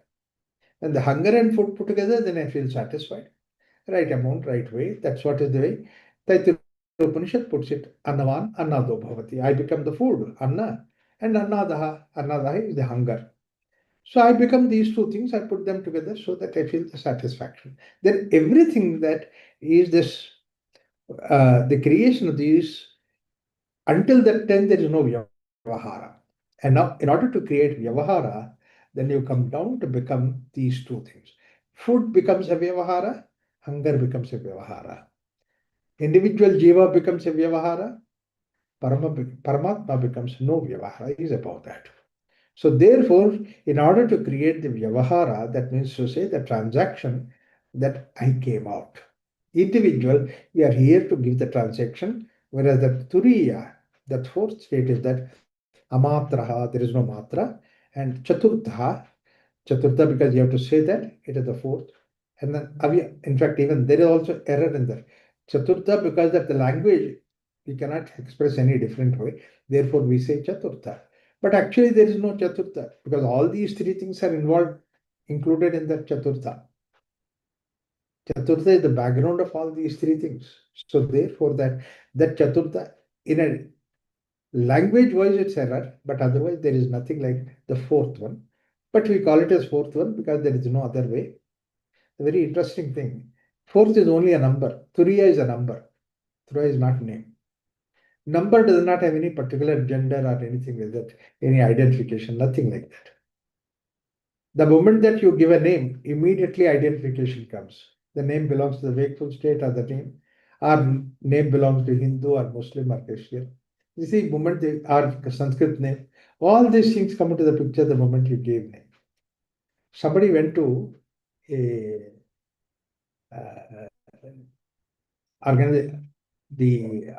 And the hunger and food put together, then I feel satisfied. Right amount, right way. That's what is the way. Taittiriya Upanishad puts it, Annavan, Annado Bhavati. I become the food, Anna, and Annadaha. Annadaha is the hunger. So I become these two things, I put them together so that I feel the satisfaction. Then everything that is this, the creation of these, until that time, there is no Vyavahara. And now, in order to create Vyavahara, then you come down to become these two things. Food becomes a Vyavahara, hunger becomes a Vyavahara. Individual Jiva becomes a Vyavahara, Paramatma becomes no Vyavahara, is about that. So therefore, in order to create the Vyavahara, that means to say the transaction, that I came out. Individual, we are here to give the transaction, whereas the Turiya, that fourth state is that Amatraha, there is no Matra, and Chaturtha, Chaturtha, because you have to say that it is the fourth. And then, in fact, even there is also error in that. Chaturtha, because that the language, we cannot express any different way. Therefore, we say Chaturtha. But actually, there is no Chaturtha because all these three things are involved, included in that Chaturtha. Chaturtha is the background of all these three things. So therefore, that Chaturtha, in a language wise, it's error, but otherwise there is nothing like the fourth one. But we call it as fourth one because there is no other way. A very interesting thing. Fourth is only a number. Turiya is a number. Turiya is not name. Number does not have any particular gender or anything like that, any identification, nothing like that. The moment that you give a name, immediately identification comes. The name belongs to the wakeful state or the name, or name belongs to Hindu or Muslim or Christian. You see, moment they are Sanskrit name, all these things come into the picture the moment you gave name. Somebody went to a the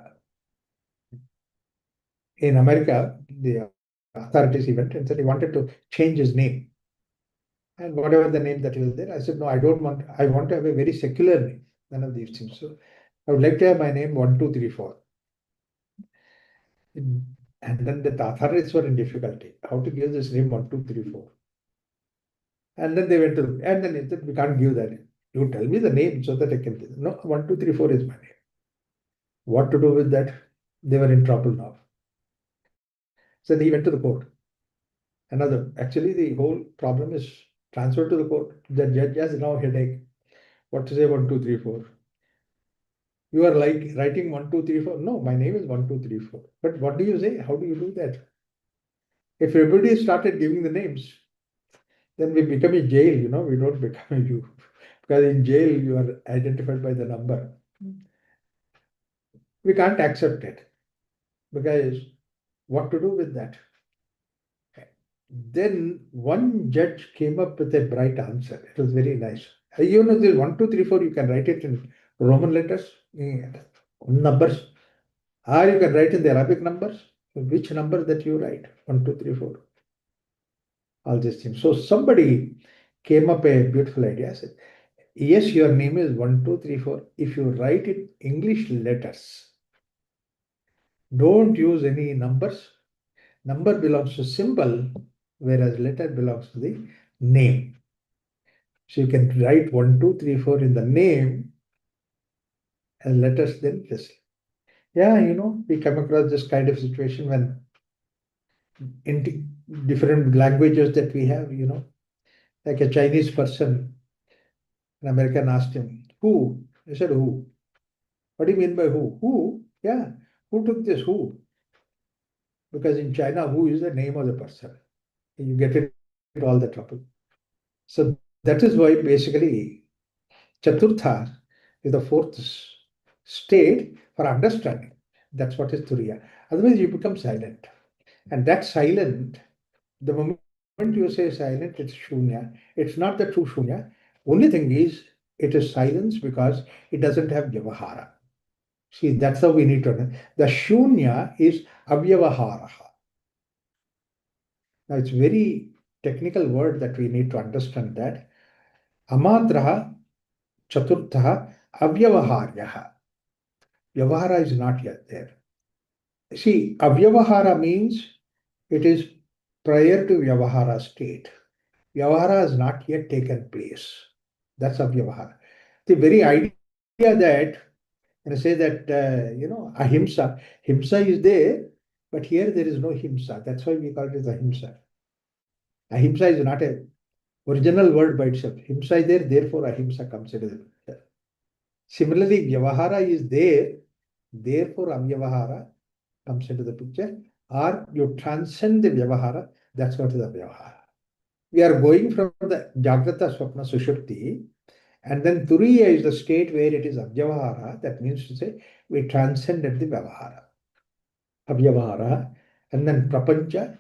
in America, the authorities he went and said he wanted to change his name. And whatever the name that was there, I said, no, I don't want, I want to have a very secular name, none of these things. So I would like to have my name 1234. And then the authorities were in difficulty. How to give this name 1234? And then they went to, and then they said, we can't give that. You tell me the name so that I can. No, 1234 is my name. What to do with that? They were in trouble now. So he went to the court. Actually, the whole problem is transferred to the court. The judge has now headache. What to say 1234? You are like writing 1234. No, my name is 1234. But what do you say? How do you do that? If everybody started giving the names, then we become a jail, we don't become a you. Because in jail, you are identified by the number. We can't accept it. Because what to do with that? Then one judge came up with a bright answer. It was very nice. This 1234, you can write it in Roman letters, numbers, or you can write in the Arabic numbers. Which number that you write? 1234. All these things. So somebody came up a beautiful idea. Said, yes, your name is 1234. If you write it English letters, don't use any numbers. Number belongs to symbol, whereas letter belongs to the name. So you can write 1234 in the name and letters then this. Yeah, we come across this kind of situation when in different languages that we have, like a Chinese person, an American asked him, who? He said, who? What do you mean by who? Who? Yeah, who took this who? Because in China, who is the name of the person? You get into all the trouble. So that is why basically Chaturtha is the fourth state for understanding. That's what is Turiya. Otherwise, you become silent. And that silent, the moment you say silent, it's Shunya. It's not the true Shunya. Only thing is, it is silence because it doesn't have Vyavahara. See, that's how we need to understand. The Shunya is Avyavaharaha. Now, it's very technical word that we need to understand that. Amatraha Chaturtha Avyavaharyaha. Vyavahara is not yet there. See, Avyavahara means it is prior to Vyavahara state. Vyavahara has not yet taken place. That's Avyavahara. The very idea that, say that, ahimsa, himsa is there, but here there is no himsa. That's why we call it as ahimsa. Ahimsa is not a original word by itself. Himsa is there, therefore ahimsa comes into the picture. Similarly, vyavahara is there, therefore avyavahara comes into the picture. Or you transcend the vyavahara, that's what is the vyavahara. We are going from the Jagrata Swapna Sushupti, and then Turiya is the state where it is Avyavahara. That means to say we transcended the Vyavahara. Avyavahara, and then Prapancha,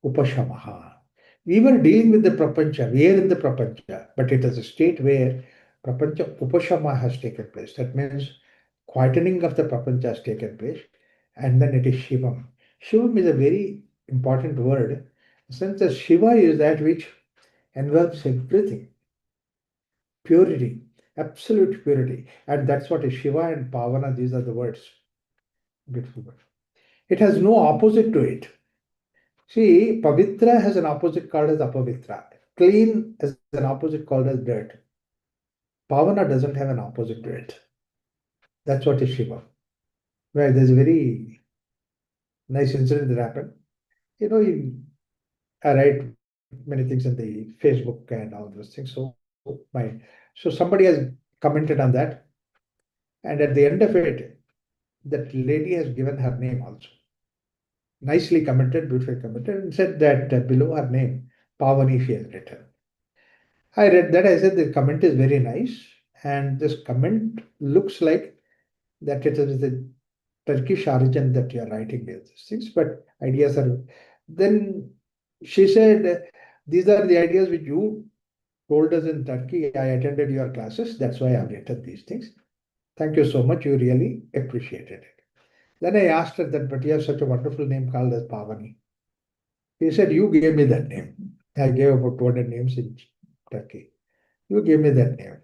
Upashamaha. We were dealing with the Prapancha, we are in the Prapancha, but it is a state where Prapancha Upashama has taken place. That means quietening of the Prapancha has taken place, and then it is Shivam. Shivam is a very important word, since the Shiva is that which envelops everything. Purity, absolute purity. And that's what is Shiva and Pavana, these are the words. Beautiful word. It has no opposite to it. See, Pavitra has an opposite called as Apavitra. Clean has an opposite called as dirt. Pavana doesn't have an opposite to it. That's what is Shiva. Right, there's a very nice incident that happened. You know, I write many things in the Facebook and all those things. So somebody has commented on that, and at the end of it, that lady has given her name also. Nicely commented, beautifully commented, and said that below her name, Pavani she has written. I read that, I said the comment is very nice, and this comment looks like that it is the Turkish origin that you are writing these things, but ideas are. Then she said, these are the ideas which you told us in Turkey. I attended your classes, that's why I've written these things. Thank you so much, you really appreciated it. Then I asked her that, but you have such a wonderful name called as Pavani. He said, you gave me that name. I gave about 200 names in Turkey. You gave me that name.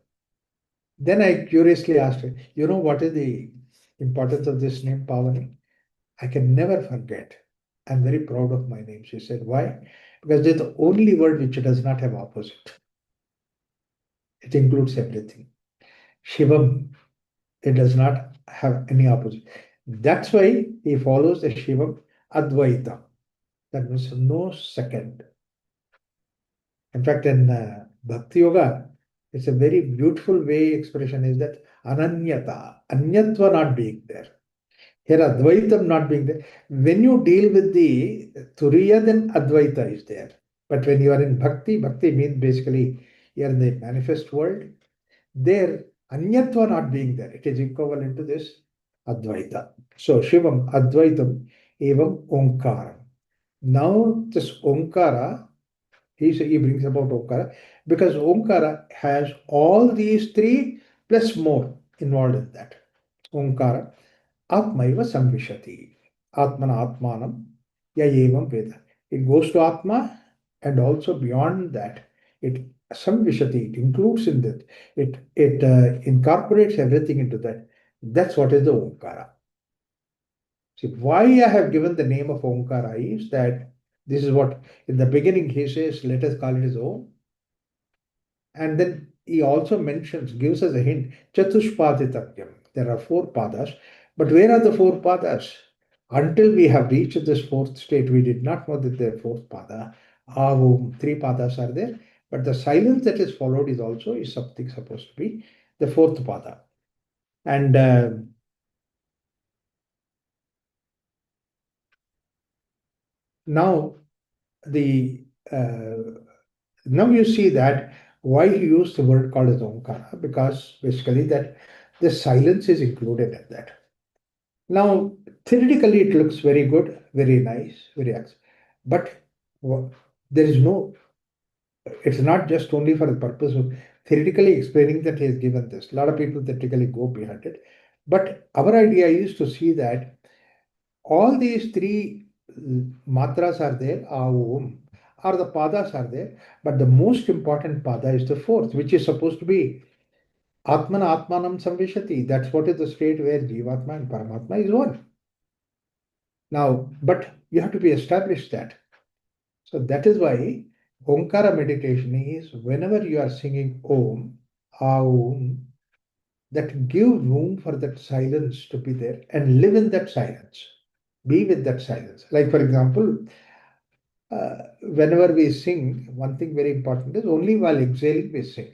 Then I curiously asked her, you know what is the importance of this name, Pavani? I can never forget. I'm very proud of my name. She said, why? Because it's the only word which does not have opposite. It includes everything. Shivam, it does not have any opposite. That's why he follows the Shivam Advaita. That means no second. In fact, in Bhakti Yoga, it's a very beautiful way expression is that Ananyata, Anyatva not being there. Here Advaitam not being there. When you deal with the Turiya, then Advaita is there. But when you are in Bhakti, Bhakti means basically you are in the manifest world. There, Anyatva not being there. It is equivalent to this Advaita. So Shivam, Advaitam, Evam Omkaram. Now this Omkara, he brings about Omkara because Omkara has all these three plus more involved in that. Omkara, Atmaiva Samvishati, Atmana Atmanam, Yayevam Veda. It goes to Atma and also beyond that, it Samvishati, it includes in that, it incorporates everything into that. That's what is the Omkara. See, why I have given the name of Omkara is that this is what in the beginning he says, let us call it as Om. And then he also mentions, gives us a hint, Chatushpaditavyam. There are four padas. But where are the four padas? Until we have reached this fourth state, we did not know that there are fourth pada. Avum, three padas are there. But the silence that is followed is something supposed to be the fourth pada. And now the now you see that why he used the word called as Omkara, because basically that the silence is included in that. Now, theoretically, it looks very good, very nice, but there is no, it's not just only for the purpose of theoretically explaining that he has given this. A lot of people theoretically go behind it. But our idea is to see that all these three matras are there, aum, or the padas are there, but the most important pada is the fourth, which is supposed to be Atmana Atmanam Samvishati. That's what is the state where Jivatma and Paramatma is one. Now, but you have to be established that. So that is why Omkara meditation is whenever you are singing Om, Aum, that give room for that silence to be there and live in that silence. Be with that silence. Like, for example, whenever we sing, one thing very important is only while exhaling we sing.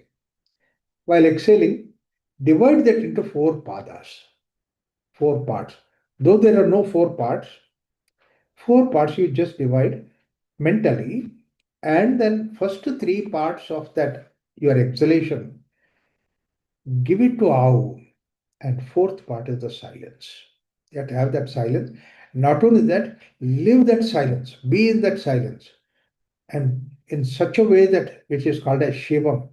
While exhaling, divide that into four padas, four parts. Though there are no four parts you just divide mentally, and then first three parts of that your exhalation, give it to Ahu, and fourth part is the silence. You have to have that silence. Not only that, live that silence, be in that silence, and in such a way that which is called as Shivam,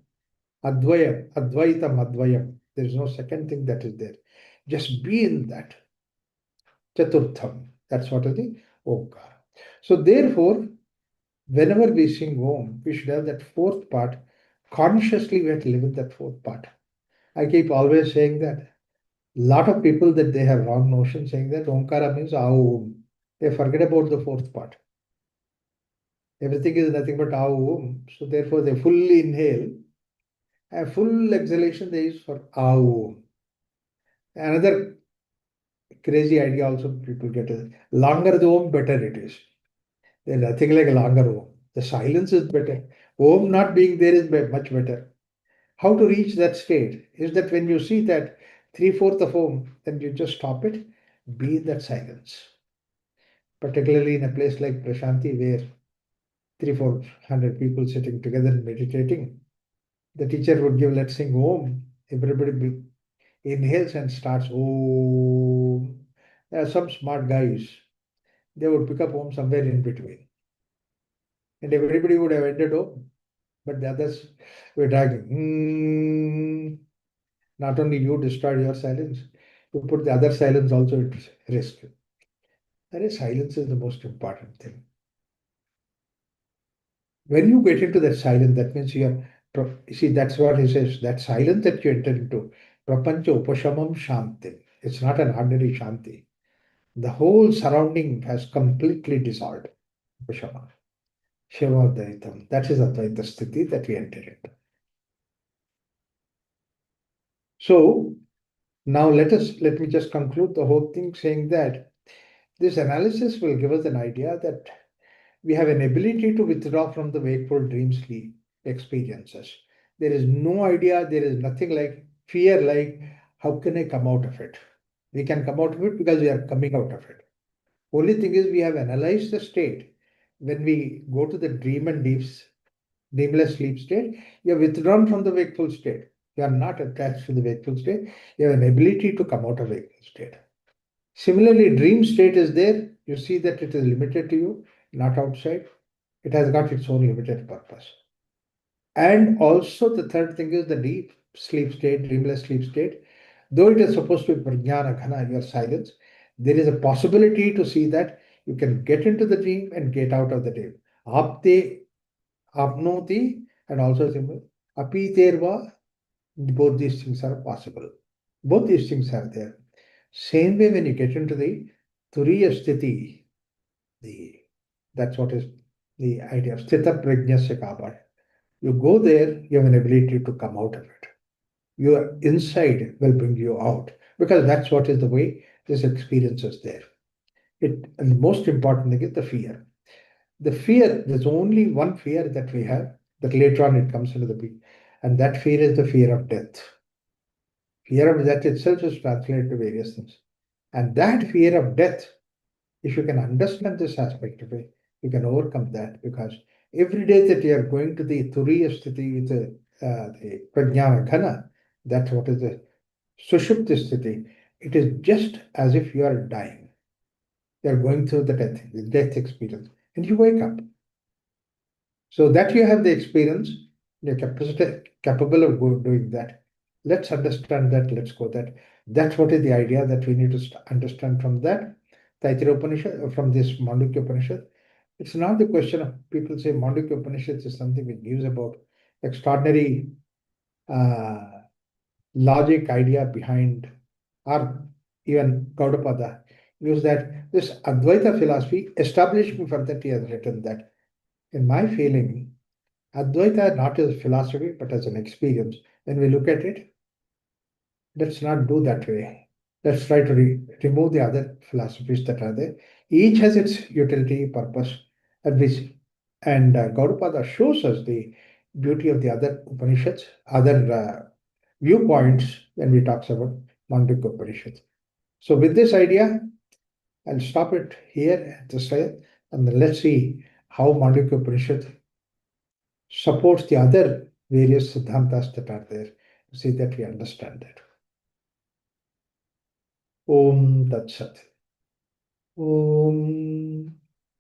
Advayam, Advaitam, Advayam. There is no second thing that is there. Just be in that. Chaturtham. That's what is the Omkar. So therefore, whenever we sing Om, we should have that fourth part. Consciously, we have to live in that fourth part. I keep always saying that. Lot of people that they have wrong notion saying that Omkara means Aum. They forget about the fourth part. Everything is nothing but Aum. So therefore they fully inhale and full exhalation they use for Aum. Another crazy idea also people get is longer the Om, better it is. There's nothing like a longer Om. The silence is better. Om not being there is much better. How to reach that state is that when you see that three-fourths of Om, then you just stop it, be in that silence. Particularly in a place like Prashanti, where 300-400 people sitting together meditating, the teacher would give, let's sing Om. Everybody inhales and starts Om. There are some smart guys, they would pick up Om somewhere in between. And everybody would have ended Om, but the others were dragging. Not only you destroyed your silence, you put the other silence also at risk. That is, silence is the most important thing. When you get into that silence, that means you see, that's what he says, that silence that you enter into, prapancha upashamam shanti. It's not an ordinary shanti. The whole surrounding has completely dissolved. Upashama. Shiva Advaitam. That is Advaita Sthiti that we enter into. So now let me just conclude the whole thing saying that this analysis will give us an idea that we have an ability to withdraw from the wakeful dream sleep experiences. There is no idea, there is nothing like fear, like how can I come out of it? We can come out of it because we are coming out of it. Only thing is we have analyzed the state. When we go to the dreamless sleep state, you are withdrawn from the wakeful state. You are not attached to the wakeful state. You have an ability to come out of wakeful state. Similarly, dream state is there. You see that it is limited to you, not outside. It has got its own limited purpose. And also the third thing is the deep sleep state, dreamless sleep state. Though it is supposed to be prajnana ghana, your silence, there is a possibility to see that you can get into the dream and get out of the dream. Apte, apnoti, and also apiterva, both these things are possible. Both these things are there. Same way when you get into the turiya sthiti, the that's what is the idea of sthita prajnasya kabar. You go there, you have an ability to come out of it. Your inside will bring you out because that's what is the way this experience is there. And the most important thing is the fear. The fear, there's only one fear that we have, that later on it comes into the big, and that fear is the fear of death. Fear of death itself is translated to various things. And that fear of death, if you can understand this aspect of it, you can overcome that because every day that you are going to the Turiya Sthiti with the Prajnana Ghana, that's what is the Sushupti Sthiti. It is just as if you are dying. You are going through the death experience, and you wake up. So that you have the experience, you're capable of doing that. Let's understand that, let's go that. That's what is the idea that we need to understand from that. Taittiriya Upanishad, from this Mandukya Upanishad. It's not the question of people say Mandukya Upanishad is something which gives about extraordinary uh, logic idea behind, or even Gaudapada use that this Advaita philosophy established me for that he has written that. In my feeling, Advaita not as a philosophy but as an experience. When we look at it, let's not do that way. Let's try to remove the other philosophies that are there. Each has its utility, purpose, and which And Gaudapada shows us the beauty of the other Upanishads, other viewpoints when we talks about Mandukya Upanishad. So with this idea, I'll stop it here at this time, and then let's see how Mandukya Upanishad supports the other various Siddhantas that are there. See that we understand that. Om Tat Sat. Om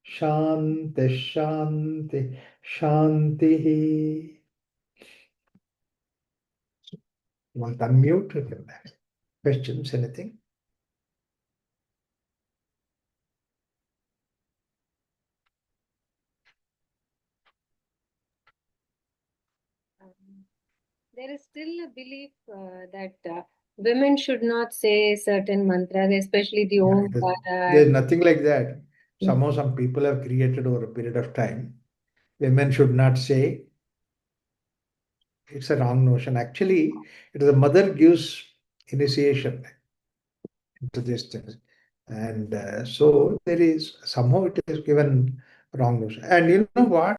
Shanti Shanti Shanti. You want to unmute? You can ask questions, anything? There is still a belief that women should not say certain mantras, especially the Om There's Tara. nothing like that. Somehow some people have created over a period of time. Women should not say. It's a wrong notion. Actually, it is the mother gives initiation into these things. And so there is somehow it is given wrong notion. And you know what?